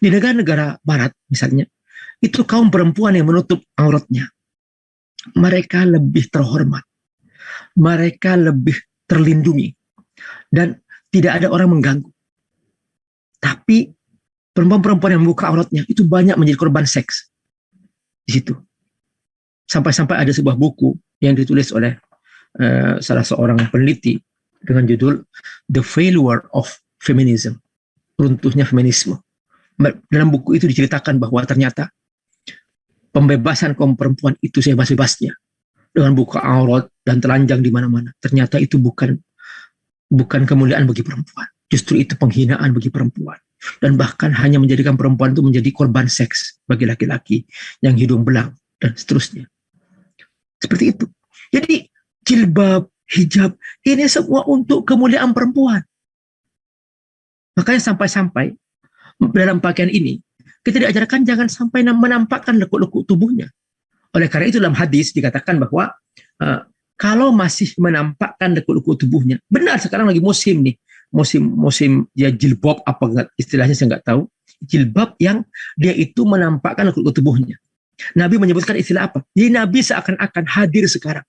di negara-negara barat misalnya, itu kaum perempuan yang menutup auratnya. Mereka lebih terhormat. Mereka lebih terlindungi. Dan tidak ada orang mengganggu. Tapi perempuan-perempuan yang membuka auratnya itu banyak menjadi korban seks di situ. Sampai-sampai ada sebuah buku yang ditulis oleh salah seorang peneliti dengan judul The Failure of Feminism, runtuhnya feminisme. Dalam buku itu diceritakan bahwa ternyata pembebasan kaum perempuan itu sebebas-bebasnya dengan buka aurat dan telanjang di mana-mana. Ternyata itu bukan kemuliaan bagi perempuan. Justru itu penghinaan bagi perempuan. Dan bahkan hanya menjadikan perempuan itu menjadi korban seks bagi laki-laki yang hidung belang dan seterusnya. Seperti itu. Jadi jilbab, hijab, ini semua untuk kemuliaan perempuan. Makanya sampai-sampai dalam pakaian ini kita diajarkan jangan sampai menampakkan lekuk-lekuk tubuhnya. Oleh karena itu dalam hadis dikatakan bahwa kalau masih menampakkan lekuk-lekuk tubuhnya, benar sekarang lagi musim nih, musim ya jilbab apa istilahnya saya nggak tahu, jilbab yang dia itu menampakkan lekuk-lekuk tubuhnya. Nabi menyebutkan istilah apa? Jadi Nabi seakan-akan hadir sekarang,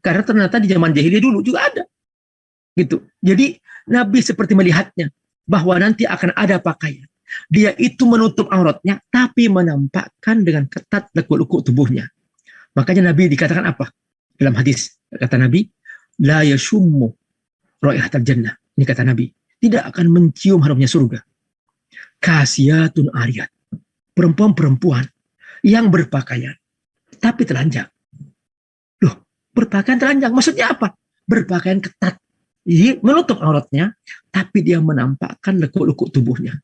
karena ternyata di zaman jahiliyah dulu juga ada, gitu. Jadi Nabi seperti melihatnya bahwa nanti akan ada pakaian, dia itu menutup auratnya, tapi menampakkan dengan ketat lekuk-lekuk tubuhnya. Makanya Nabi dikatakan apa? Dalam hadis, kata Nabi, la yashummu raihatal jannah. Ini kata Nabi, tidak akan mencium harumnya surga. Kasiyatun ariyat. Perempuan-perempuan yang berpakaian, tapi telanjang. Loh, berpakaian telanjang, maksudnya apa? Berpakaian ketat. Jadi menutup auratnya, tapi dia menampakkan lekuk-lekuk tubuhnya.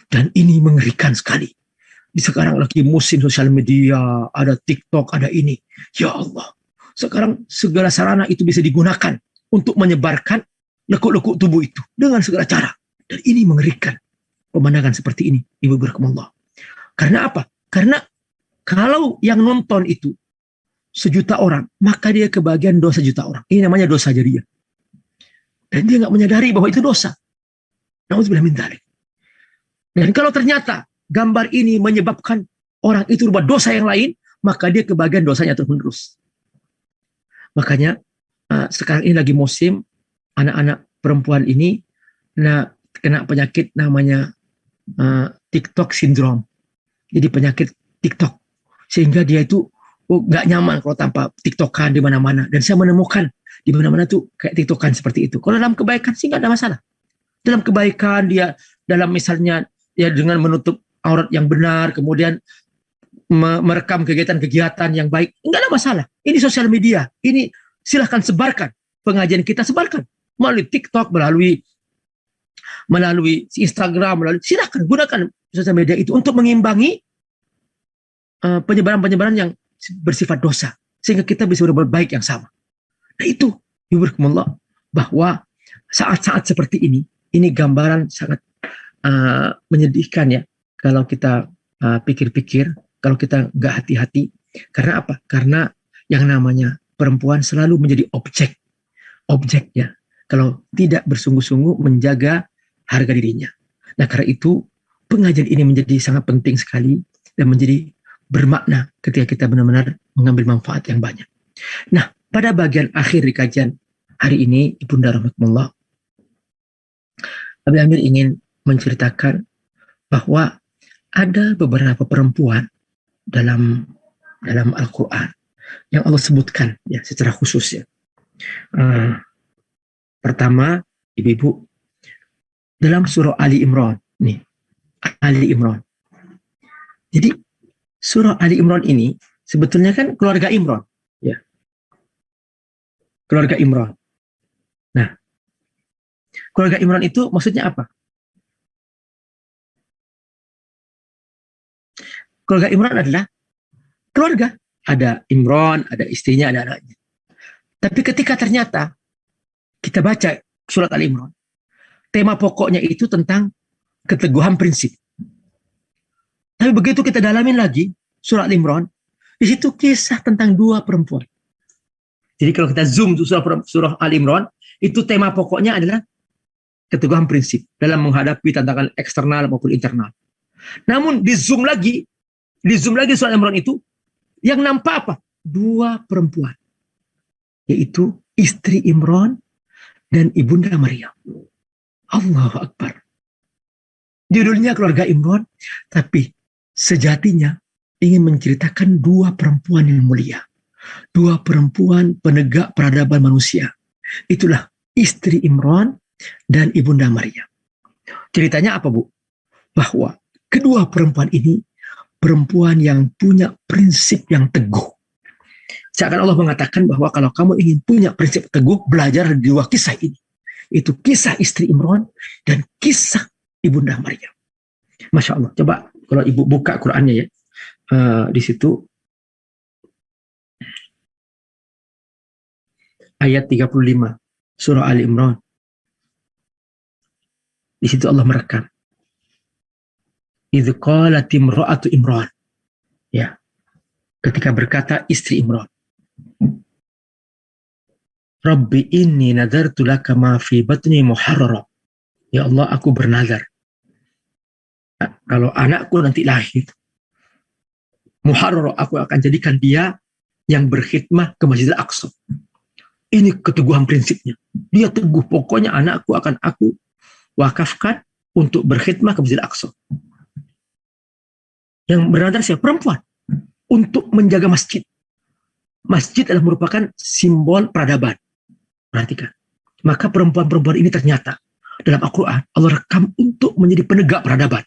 Dan ini mengerikan sekali. Sekarang lagi musim sosial media, ada TikTok, ada ini. Ya Allah. Sekarang segala sarana itu bisa digunakan untuk menyebarkan lekuk-lekuk tubuh itu dengan segala cara. Dan ini mengerikan pemandangan seperti ini, Ibu Barakallah. Karena apa? Karena kalau yang nonton itu 1.000.000 orang, maka dia kebagian dosa 1.000.000 orang. Ini namanya dosa jariah. Dan dia nggak menyadari bahwa itu dosa. Nauzubillah min dzalik. Dan kalau ternyata gambar ini menyebabkan orang itu berbuat dosa yang lain, maka dia kebagian dosanya terus-menerus. Makanya sekarang ini lagi musim anak-anak perempuan ini kena penyakit namanya TikTok syndrome. Jadi penyakit TikTok. Sehingga dia itu nggak nyaman kalau tanpa TikTokan di mana-mana. Dan saya menemukan di mana-mana tuh kayak TikTokan seperti itu. Kalau dalam kebaikan sih nggak ada masalah. Dalam kebaikan dia dalam misalnya ya dengan menutup aurat yang benar, kemudian merekam kegiatan-kegiatan yang baik, nggak ada masalah. Ini sosial media, ini silahkan sebarkan. Pengajian kita sebarkan melalui TikTok, melalui Instagram, silahkan gunakan sosial media itu untuk mengimbangi penyebaran-penyebaran yang bersifat dosa, sehingga kita bisa berbuat baik yang sama. Nah itu, Yuburkumullah, bahwa saat-saat seperti ini gambaran sangat menyedihkan ya, kalau kita pikir-pikir, kalau kita nggak hati-hati. Karena apa? Karena yang namanya perempuan selalu menjadi objek ya, kalau tidak bersungguh-sungguh menjaga harga dirinya. Nah karena itu pengajian ini menjadi sangat penting sekali dan menjadi bermakna ketika kita benar-benar mengambil manfaat yang banyak. Nah pada bagian akhir di kajian hari ini, Ibunda Rahmatullah, Abi Amir ingin menceritakan bahwa ada beberapa perempuan dalam Al-Quran yang Allah sebutkan ya secara khusus ya. Pertama, ibu-ibu, dalam surah Ali Imran nih, Ali Imran. Jadi surah Ali Imran ini sebetulnya kan keluarga Imran ya. Keluarga Imran. Nah, keluarga Imran itu maksudnya apa? Keluarga Imran adalah keluarga. Ada Imran, ada istrinya, ada anaknya. Tapi ketika ternyata kita baca surat Al-Imran, tema pokoknya itu tentang keteguhan prinsip. Tapi begitu kita dalamin lagi surat Al-Imran, di situ kisah tentang 2 perempuan. Jadi kalau kita zoom tuh surah Al-Imran, itu tema pokoknya adalah keteguhan prinsip dalam menghadapi tantangan eksternal maupun internal. Namun di zoom lagi surah Al-Imran itu, yang nampak apa? 2 perempuan, yaitu istri Imran dan ibunda Maryam. Allahu Akbar. Judulnya keluarga Imran, tapi sejatinya ingin menceritakan 2 perempuan yang mulia. 2 perempuan penegak peradaban manusia. Itulah istri Imran dan ibunda Maryam. Ceritanya apa, Bu? Bahwa kedua perempuan ini perempuan yang punya prinsip yang teguh. Seakan Allah mengatakan bahwa kalau kamu ingin punya prinsip teguh, belajar di 2 kisah ini. Itu kisah istri Imran dan kisah ibunda Maryam. Masya Allah. Coba kalau ibu buka Qur'annya ya, di situ ayat 35 surah Ali Imran. Di situ Allah merekam. Idz qalat imra'atu Imran. Ya. Ketika berkata istri Imran, Rabbi inni nadartu laka ma fi batni muharrara. Ya Allah, aku bernazar. Kalau anakku nanti lahir, muharrara, aku akan jadikan dia yang berkhidmah ke Masjidil Aqsa. Ini keteguhan prinsipnya. Dia teguh, pokoknya anakku akan aku wakafkan untuk berkhidmah ke Masjidil Aqsa. Yang bernadar siapa? Perempuan. Untuk menjaga masjid. Masjid adalah merupakan simbol peradaban. Perhatikan. Maka perempuan-perempuan ini ternyata dalam Al-Quran Allah rekam untuk menjadi penegak peradaban.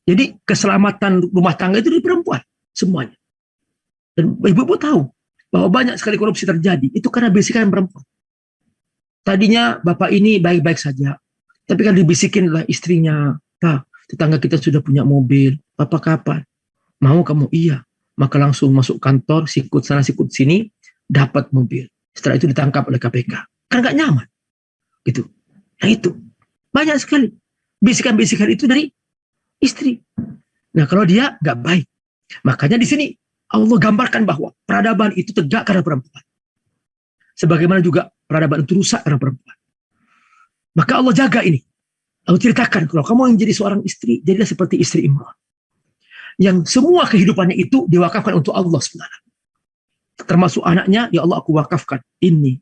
Jadi keselamatan rumah tangga itu dari perempuan. Semuanya. Dan ibu-ibu tahu bahwa banyak sekali korupsi terjadi. Itu karena bisikan perempuan. Tadinya bapak ini baik-baik saja. Tapi kan dibisikin lah istrinya. Pak, tetangga kita sudah punya mobil. Papa kapan? Mau kamu? Iya. Maka langsung masuk kantor, sikut sana, sikut sini, dapat mobil. Setelah itu ditangkap oleh KPK. Kan nggak nyaman. Gitu. Nah itu. Banyak sekali. Bisikan-bisikan itu dari istri. Nah kalau dia nggak baik. Makanya di sini Allah gambarkan bahwa peradaban itu tegak karena perempuan. Sebagaimana juga peradaban itu rusak karena perempuan. Maka Allah jaga ini. Allah ceritakan, kalau kamu yang jadi seorang istri, jadilah seperti istri Imran. Yang semua kehidupannya itu diwakafkan untuk Allah SWT. Termasuk anaknya, ya Allah aku wakafkan. Ini.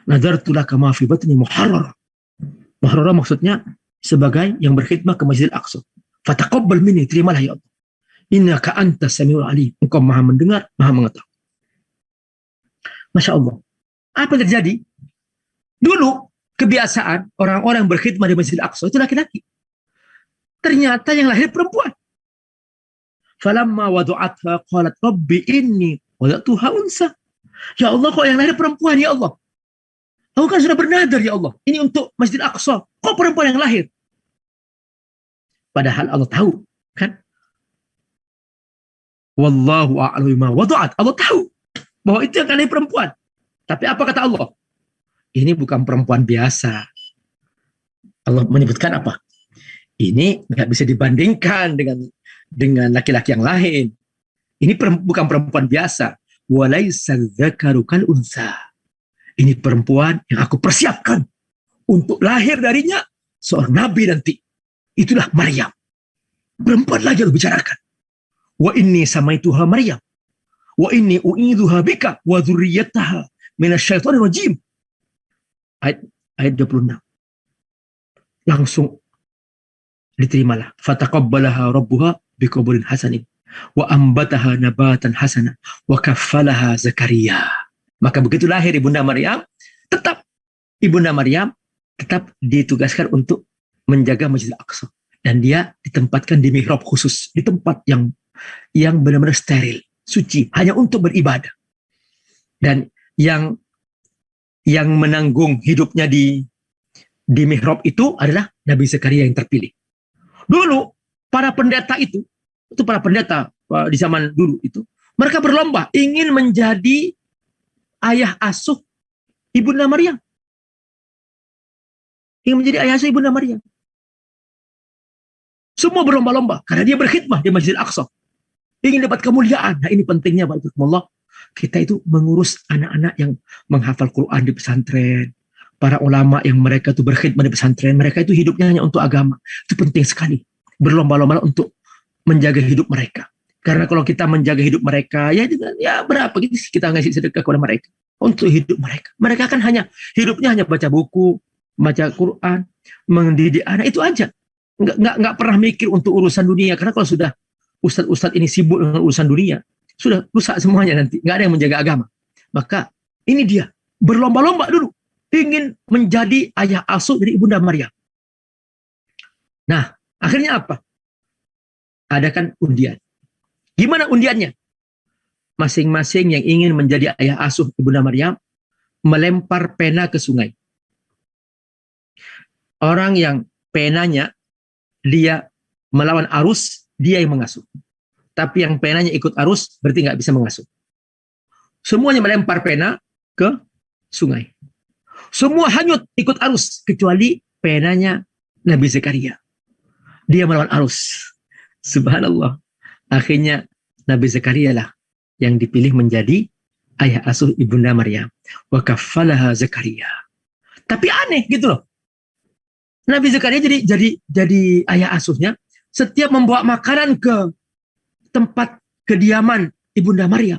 Nadartu laka ma fi batni muharrara. Muharrara maksudnya sebagai yang berkhidmat ke Masjidil Aqsa. Fataqabbal minni, terimalah ya Allah. Innaka antas samiul alim. Engkau maha mendengar, maha mengetahui. Masya Allah. Apa yang terjadi? Dulu, kebiasaan orang-orang yang berkhidmat di Masjidil Aqsa itu laki-laki. Ternyata yang lahir perempuan. Falamma wadu'atha qalat rabbi inni wada'tuha unsa. Ya Allah, kok yang lahir perempuan ya Allah? Aku kan sudah bernadar ya Allah. Ini untuk Masjidil Aqsa. Kok perempuan yang lahir? Padahal Allah tahu, kan? Wallahu a'lamu bima wadu'at. Allah tahu bahwa itu yang lahir perempuan. Tapi apa kata Allah? Ini bukan perempuan biasa. Allah menyebutkan apa? Ini nggak bisa dibandingkan dengan laki-laki yang lain. Ini bukan perempuan biasa. Walaisa dzakaru kal unsa. Ini perempuan yang aku persiapkan untuk lahir darinya seorang nabi nanti. Itulah Maryam. Perempuan lagi Allah bicarakan. Wa inni samaituha Maryam. Wa inni u'idzuha bika wa dzurriyyataha minasyaitonir rajim. Ayat 26. Langsung diterimalah. Fataqabbalaha rabbuha biqabulin hasanin wa ambataha nabatan hasana wa kaffalaha Zakaria. Maka begitu lahir Ibunda Maryam, tetap Ibunda Maryam tetap ditugaskan untuk menjaga Masjidil Aqsa, dan dia ditempatkan di mihrab khusus, di tempat yang benar-benar steril, suci, hanya untuk beribadah. Dan yang menanggung hidupnya di mihrab itu adalah Nabi Zakaria yang terpilih. Dulu para pendeta itu para pendeta di zaman dulu itu, mereka berlomba ingin menjadi ayah asuh Ibunda Maryam. Ingin menjadi ayah asuh Ibunda Maryam. Semua berlomba-lomba karena dia berkhidmah di Masjidil Aqsa. Ingin dapat kemuliaan. Nah ini pentingnya Allah. Kita itu mengurus anak-anak yang menghafal Quran di pesantren. Para ulama yang mereka itu berkhidmat di pesantren. Mereka itu hidupnya hanya untuk agama. Itu penting sekali. Berlomba-lomba untuk menjaga hidup mereka. Karena kalau kita menjaga hidup mereka, ya berapa gitu kita ngasih sedekah kepada mereka. Untuk hidup mereka. Mereka kan hidupnya hanya baca buku, baca Quran, mendidik anak, itu aja. Nggak pernah mikir untuk urusan dunia. Karena kalau sudah ustadz-ustadz ini sibuk dengan urusan dunia, sudah rusak semuanya nanti. Nggak ada yang menjaga agama. Maka ini dia. Berlomba-lomba dulu. Ingin menjadi ayah asuh dari Ibunda Maryam. Nah, akhirnya apa? Adakan undian. Gimana undiannya? Masing-masing yang ingin menjadi ayah asuh Ibunda Maryam melempar pena ke sungai. Orang yang penanya dia melawan arus, dia yang mengasuh. Tapi yang penanya ikut arus, berarti nggak bisa mengasuh. Semuanya melempar pena ke sungai. Semua hanyut ikut arus, kecuali penanya Nabi Zakaria. Dia melawan arus. Subhanallah. Akhirnya Nabi Zakaria lah yang dipilih menjadi ayah asuh Ibunda Maryam. Wa kaffalaha Zakaria. Tapi aneh gitu loh. Nabi Zakaria jadi ayah asuhnya, setiap membawa makanan ke tempat kediaman Ibunda Maryam.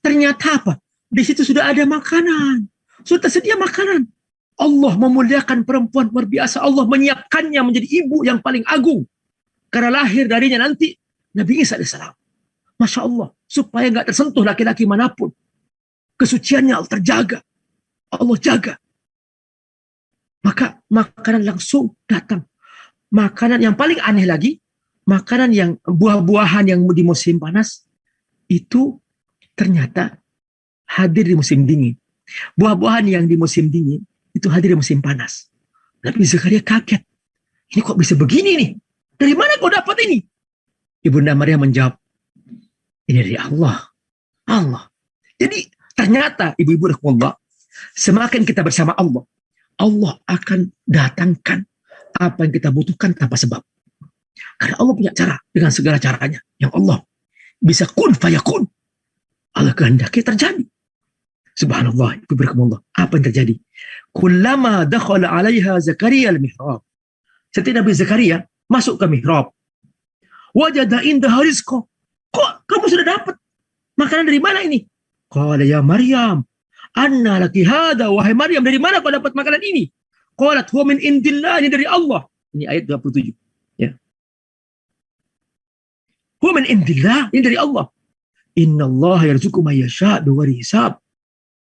Ternyata apa? Di situ sudah ada makanan. Sudah tersedia makanan. Allah memuliakan perempuan luar biasa. Allah menyiapkannya menjadi ibu yang paling agung. Karena lahir darinya nanti Nabi Isa AS. Masya Allah. Supaya nggak tersentuh laki-laki manapun. Kesuciannya Allah terjaga. Allah jaga. Maka makanan langsung datang. Makanan yang paling aneh lagi, makanan yang buah-buahan yang di musim panas, itu ternyata hadir di musim dingin. Buah-buahan yang di musim dingin, itu hadir di musim panas. Nabi Zakaria kaget. Ini kok bisa begini nih? Dari mana kau dapat ini? Ibunda Maryam menjawab, ini dari Allah. Allah. Jadi ternyata ibu-ibu rahmatullah, Semakin kita bersama Allah, Allah akan datangkan apa yang kita butuhkan tanpa sebab. Karena Allah punya cara dengan segala caranya. Yang Allah bisa kun fayakun. Allah kehendaki terjadi. Subhanallah, Ibu. Apa yang terjadi? Kullama dakhala 'alaiha Zakaria al-mihrab. Setiap Nabi Zakaria masuk ke mihrab. Wajada indaha rizqa. Kok kamu sudah dapat makanan dari mana ini? Qala ya Maryam, anna laki hada, wahai Maryam, dari mana kau dapat makanan ini? Qalat huwa min indillah, ini dari Allah. Ini ayat 27. Ya. Huwa min indillah, ini dari Allah. Innallaha yarzuqu may yasha' bighairi hisab.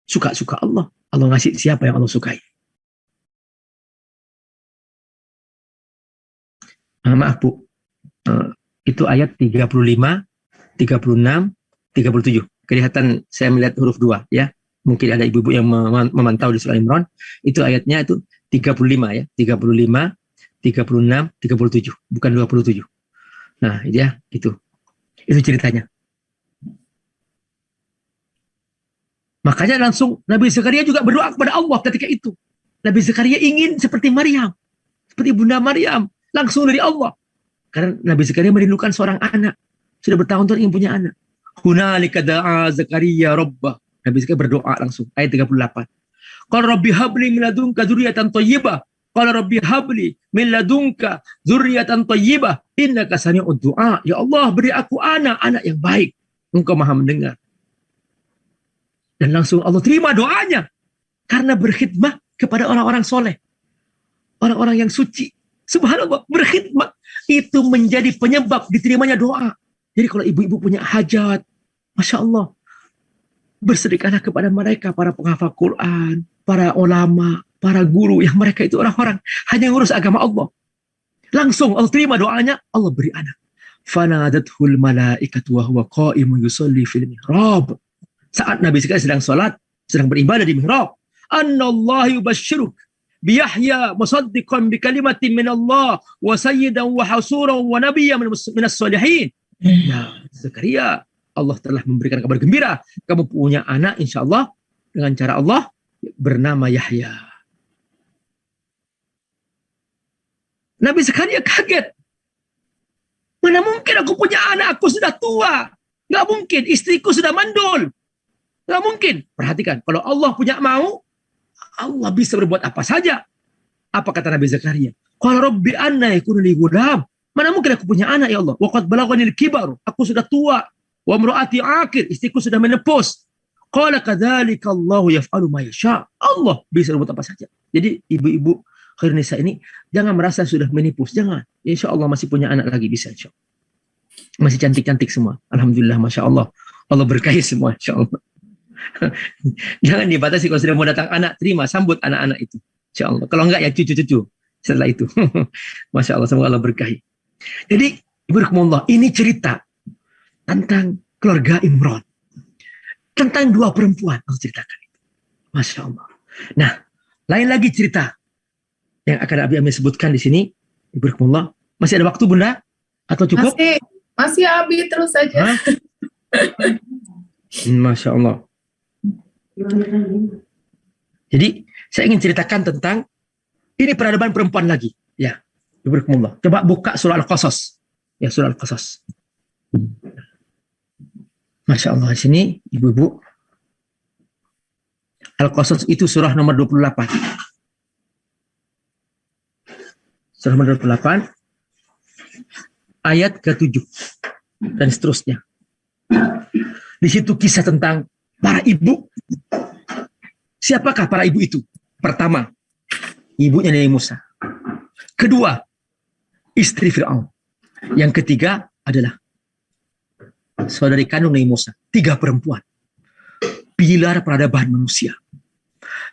Suka-suka Allah. Allah ngasih siapa yang Allah sukai. Maaf Bu, itu ayat 35, 36, 37. Kelihatan saya melihat huruf 2 ya. Mungkin ada ibu-ibu yang memantau di surah Imran. Itu ayatnya itu 35 ya. 35, 36, 37. Bukan 27. Nah ya itu. Itu ceritanya. Makanya langsung Nabi Zakaria juga berdoa kepada Allah ketika itu. Nabi Zakaria ingin seperti Maryam. Seperti Bunda Maryam. Langsung dari Allah. Karena Nabi Zakaria merindukan seorang anak. Sudah bertahun-tahun ingin punya anak. Hunalika da'a Zakaria rabbah. Nabi Zakaria berdoa langsung. Ayat 38. Qala rabbi habli min ladunka dzurriyyatan thayyibah. Qala rabbi habli min ladunka dzurriyyatan thayyibah. Innaka sami'ud du'a. Ya Allah, beri aku anak yang baik. Engkau Maha mendengar. Dan langsung Allah terima doanya. Karena berkhidmah kepada orang-orang soleh. Orang-orang yang suci. Subhanallah, berkhidmat. Itu menjadi penyebab diterimanya doa. Jadi kalau ibu-ibu punya hajat, Masya Allah, bersedekahlah kepada mereka, para penghafal Quran, para ulama, para guru, yang mereka itu orang-orang hanya ngurus agama Allah. Langsung Allah terima doanya, Allah beri anak. Fanadathul malaikatu wa huwa qa'imun yusalli fil mihrab. Saat Nabi Zakaria sedang sholat, sedang beribadah di mihrab. Annallahi yubashshiruk biyahya musaddiqan bikalimatin minallah wa sayyidan wa hasuran wa nabiyyan minas salihin. Ya Zakaria, Allah telah memberikan kabar gembira. Kamu punya anak insyaallah dengan cara Allah bernama Yahya. Nabi Zakaria kaget. Mana mungkin aku punya anak, aku sudah tua. Nggak mungkin, istriku sudah mandul. Nggak mungkin. Perhatikan, kalau Allah punya mau, Allah bisa berbuat apa saja. Apa kata Nabi Zakaria? Qala rabbi anna yakunu li ghulam. Mana mungkin aku punya anak ya Allah? Wa qad balaghanil kibar. Aku sudah tua. Wa imraati aqir. Istriku sudah menepus. Qala kadzalika Allahu yaf'alu ma yasha. Allah bisa berbuat apa saja. Jadi ibu-ibu khairun nisa ini jangan merasa sudah menipus. Jangan. Insya Allah masih punya anak lagi bisa insya Allah. Masih cantik-cantik semua. Alhamdulillah, Masya Allah. Allah berkahi semua insya Allah. Jangan dibatasi, kalau sudah mau datang anak, terima, sambut anak-anak itu. Insya Allah. Kalau enggak ya cucu-cucu setelah itu. Masya Allah, semoga Allah berkahi. Jadi, Ibu, ini cerita tentang keluarga Imran. Tentang dua perempuan, Allah ceritakan. Masya Allah. Nah, lain lagi cerita yang akan Abi Amir sebutkan di sini. Ibu, masih ada waktu Bunda? Atau cukup? Masih Abi, terus saja. Masya Allah. Jadi saya ingin ceritakan tentang ini peradaban perempuan lagi. Ya, Ibu. Coba buka surah Al-Qasas. Ya, surah Al-Qasas. Masya Allah, di sini ibu-ibu. Al-Qasas itu surah nomor 28. Surah nomor 28. Ayat ke-7. Dan seterusnya. Di situ kisah tentang para ibu. Siapakah para ibu itu? Pertama, ibunya Nabi Musa. Kedua, istri Fir'aun. Yang ketiga adalah saudari kandung Nabi Musa. 3 perempuan. Pilar peradaban manusia.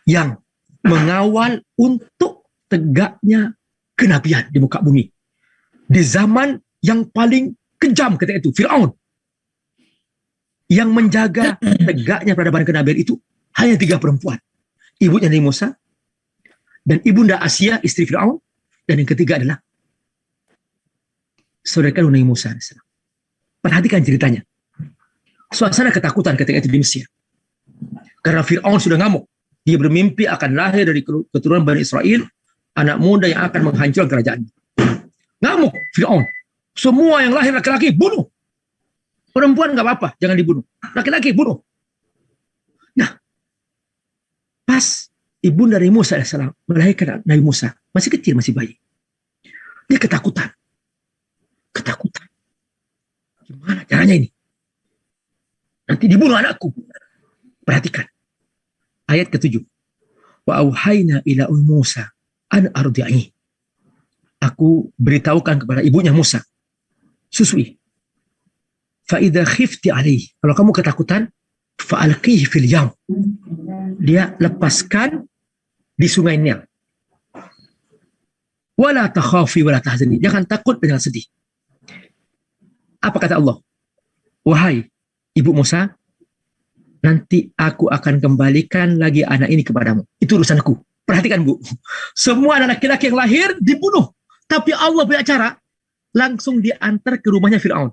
Yang mengawal untuk tegaknya kenabian di muka bumi. Di zaman yang paling kejam ketika itu, Fir'aun. Yang menjaga tegaknya peradaban kenabian itu hanya 3 perempuan. Ibunya Nabi Musa, dan ibunda Asia, istri Fir'aun, dan yang ketiga adalah saudara kandung Nabi Musa. Perhatikan ceritanya. Suasana ketakutan ketika itu di Mesir. Karena Fir'aun sudah ngamuk. Dia bermimpi akan lahir dari keturunan Bani Israel, anak muda yang akan menghancurkan kerajaan. Ngamuk Fir'aun. Semua yang lahir laki-laki bunuh. Perempuan nggak apa-apa, jangan dibunuh. Laki-laki bunuh. Nah, pas ibunda dari Musa AS melahirkan Nabi Musa, masih kecil, masih bayi. Dia ketakutan. Ketakutan. Gimana caranya ini? Nanti dibunuh anakku. Perhatikan. Ayat ke-7. Wa auhayna ila Musa an ardi'i. Aku beritahukan kepada ibunya Musa, susui. Fa idza khifti alaihi. Kalau kamu ketakutan, fa'alqihi fil yam. Dia lepaskan di sungai Nil. Wala takhafi wala tahzani. Jangan takut dan jangan sedih. Apa kata Allah? Wahai ibu Musa, nanti aku akan kembalikan lagi anak ini kepadamu. Itu urusanku. Perhatikan Bu, semua anak laki-laki yang lahir dibunuh. Tapi Allah punya cara, langsung diantar ke rumahnya Fir'aun.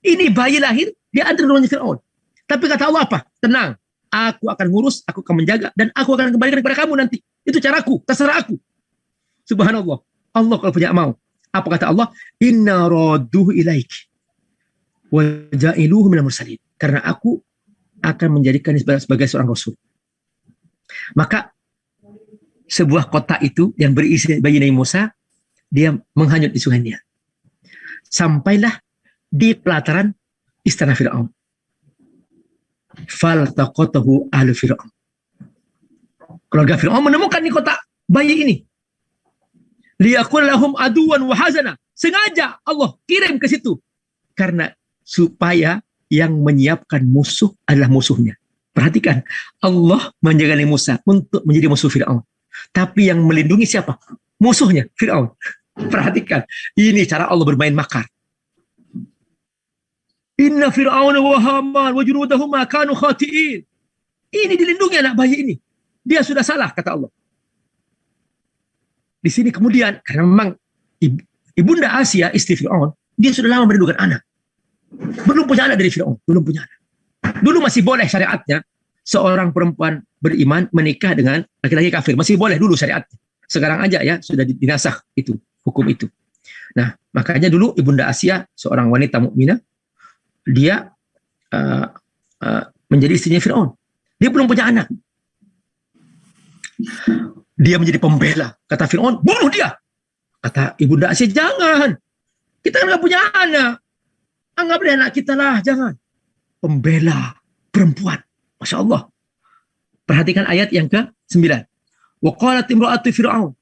Ini bayi lahir, diantar ke rumahnya Fir'aun. Tapi kata Allah apa? Tenang, aku akan ngurus, aku akan menjaga, dan aku akan kembalikan kepada kamu nanti. Itu caraku, terserah aku. Subhanallah. Allah kalau punya mau. Apa kata Allah? Inna raduhu ilaiki wa ja'iluhu minal mursalin. Karena aku akan menjadikan sebagai seorang rasul. Maka sebuah kota itu yang berisi bayi Nabi Musa, dia menghanyut di sungai Nil. Sampailah di pelataran istana Fir'aun. Faltaqatahu ahlu Fir'aun. Keluarga Fir'aun menemukan di kota bayi ini. Liyakun lahum aduwan wa hazana. Sengaja Allah kirim ke situ. Karena supaya yang menyiapkan musuh adalah musuhnya. Perhatikan, Allah menjaga Nabi Musa untuk menjadi musuh Fir'aun. Tapi yang melindungi siapa? Musuhnya, Fir'aun. Perhatikan, ini cara Allah bermain makar. Inna Fir'aun wa Haman wa junudahuma kanu khati'in. Ini dilindungi anak bayi ini. Dia sudah salah, kata Allah. Di sini kemudian, karena memang ibunda Asia, istri Fir'aun, dia sudah lama merindukan anak. Belum punya anak dari Fir'aun, belum punya anak. Dulu masih boleh syariatnya, seorang perempuan beriman menikah dengan laki-laki kafir. Masih boleh dulu syariatnya. Sekarang aja ya, sudah dinasakh itu, hukum itu. Nah, makanya dulu ibunda Asia, seorang wanita mukminah, dia menjadi istrinya Fir'aun. Dia belum punya anak. Dia menjadi pembela. Kata Fir'aun, bunuh dia. Kata ibunda Asia, jangan. Kita kan gak punya anak. Anggap dia anak kita lah, jangan. Pembela perempuan. Masya Allah. Perhatikan ayat yang ke-9. Wa qalat imra'atu Fir'aun.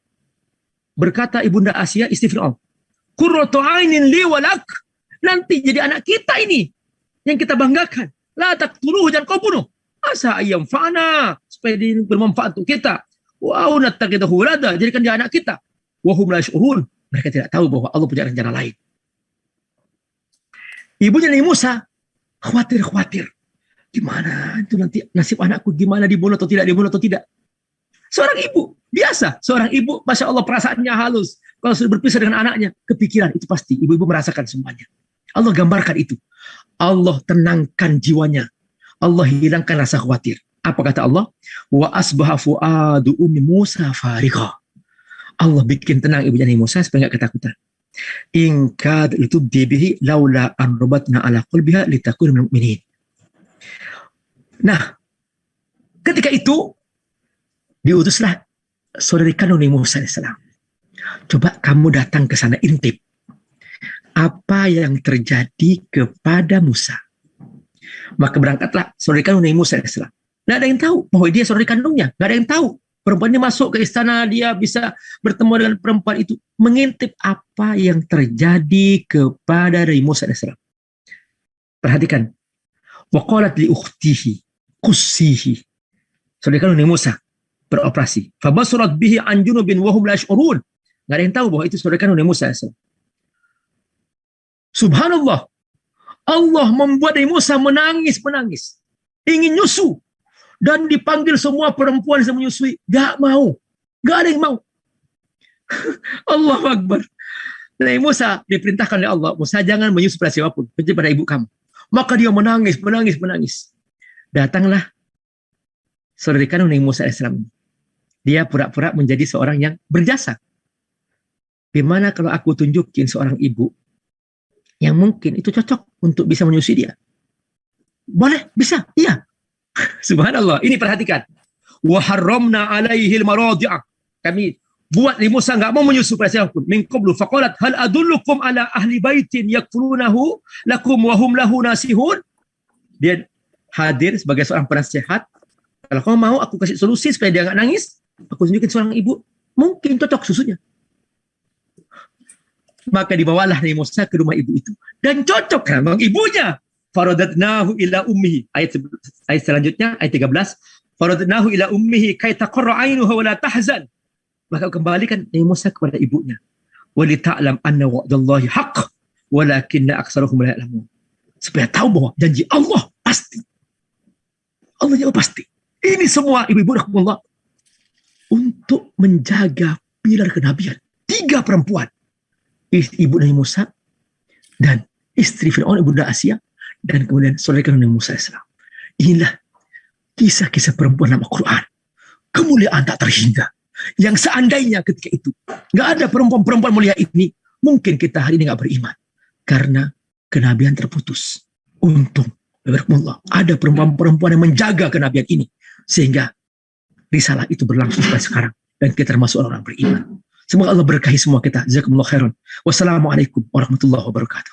Berkata ibunda Asia, istri Fir'aun. Qurratu 'ainin li wa lak. Nanti jadi anak kita ini yang kita banggakan. La taqtuluhu, jangan kau bunuh. Asa ayyam fa'ana, supaya dia bermanfaat untuk kita. Wa nattaqidahu walada, jadikan dia anak kita. Wa hum la yash'urun. Mereka tidak tahu bahwa Allah punya rencana lain. Ibunya Nabi Musa khawatir. Gimana itu nanti nasib anakku, gimana dibunuh atau tidak, dibunuh atau tidak. Seorang ibu, biasa. Seorang ibu, Masya Allah perasaannya halus. Kalau sudah berpisah dengan anaknya, kepikiran, itu pasti. Ibu-ibu merasakan semuanya. Allah gambarkan itu. Allah tenangkan jiwanya. Allah hilangkan rasa khawatir. Apa kata Allah? Wa asbaha fu'adu ummi Musa farigha. Allah bikin tenang ibunya Nabi Musa supaya nggak ketakutan. In kad litubdi bihi laula an rabatna ala qalbiha litakuna minal mu'minin. Nah, ketika itu diutuslah saudari kandung Nabi Musa AS. Coba kamu datang ke sana, intip apa yang terjadi kepada Musa. Maka berangkatlah saudari kandung Nabi Musa AS. Nggak ada yang tahu bahwa dia saudari kandungnya. Nggak ada yang tahu. Perempuan ini masuk ke istana, dia bisa bertemu dengan perempuan itu. Mengintip apa yang terjadi kepada Nabi Musa AS. Perhatikan. Wa qalat li ukhtihi qussihi. Saudari kandung Nabi Musa beroperasi. Fabasurat bihi an junubin wa hum la yash'urun. Nggak ada yang tahu bahwa itu saudari kandung Nabi Musa AS. Subhanallah. Allah membuat Nabi Musa menangis. Ingin nyusu. Dan dipanggil semua perempuan yang menyusui. Gak mau. Gak ada yang mau. Allahu Akbar. Nabi Musa diperintahkan oleh Allah. Musa jangan menyusu pada siapapun. Kecuali pada ibu kamu. Maka dia menangis. Datanglah saudara kandung Nabi Musa AS. Dia pura-pura menjadi seorang yang berjasa. Bagaimana kalau aku tunjukin seorang ibu yang mungkin itu cocok untuk bisa menyusui dia? Boleh, bisa, iya. Subhanallah, ini perhatikan. Wa harramna alaihil maradi'ah. Kami buat Nabi Musa enggak mau menyusu pada siapa pun. Min qablu faqalat hal adullukum ala ahli baitin yakfulunahu lakum wa hum lahu nasihun. Dia hadir sebagai seorang penasehat. Kalau kamu mau aku kasih solusi supaya dia enggak nangis, aku tunjukin seorang ibu mungkin cocok susunya. Maka dibawalah Nabi Musa ke rumah ibu itu dan cocok kan bang ibunya. Faradatnahu ila ummihi. Ayat selanjutnya ayat 13. Faradatnahu ila ummihi kay taqarra 'ainuha wa la tahzan. Maka kembalikan Nabi Musa kepada ibunya. Wa li ta'lam anna wa'dallahi haqq walakinna aktsaruhum la ya'lamun. Supaya tahu bahwa janji Allah pasti. Allah yang pasti. Ini semua ibu-ibu rahmatullah untuk menjaga pilar kenabian. 3 perempuan. Ibu Nabi Musa dan istri Fir'aun ibunda Asia dan kemudian saudara Nabi Musa AS. Inilah kisah-kisah perempuan dalam Al-Quran. Kemuliaan tak terhingga. Yang seandainya ketika itu nggak ada perempuan-perempuan mulia ini, mungkin kita hari ini nggak beriman karena kenabian terputus. Untung, ada perempuan-perempuan yang menjaga kenabian ini sehingga risalah itu berlangsung sampai sekarang dan kita termasuk orang beriman. Semoga Allah berkahi semua kita. Jazakumullah khairan. Wassalamualaikum warahmatullahi wabarakatuh.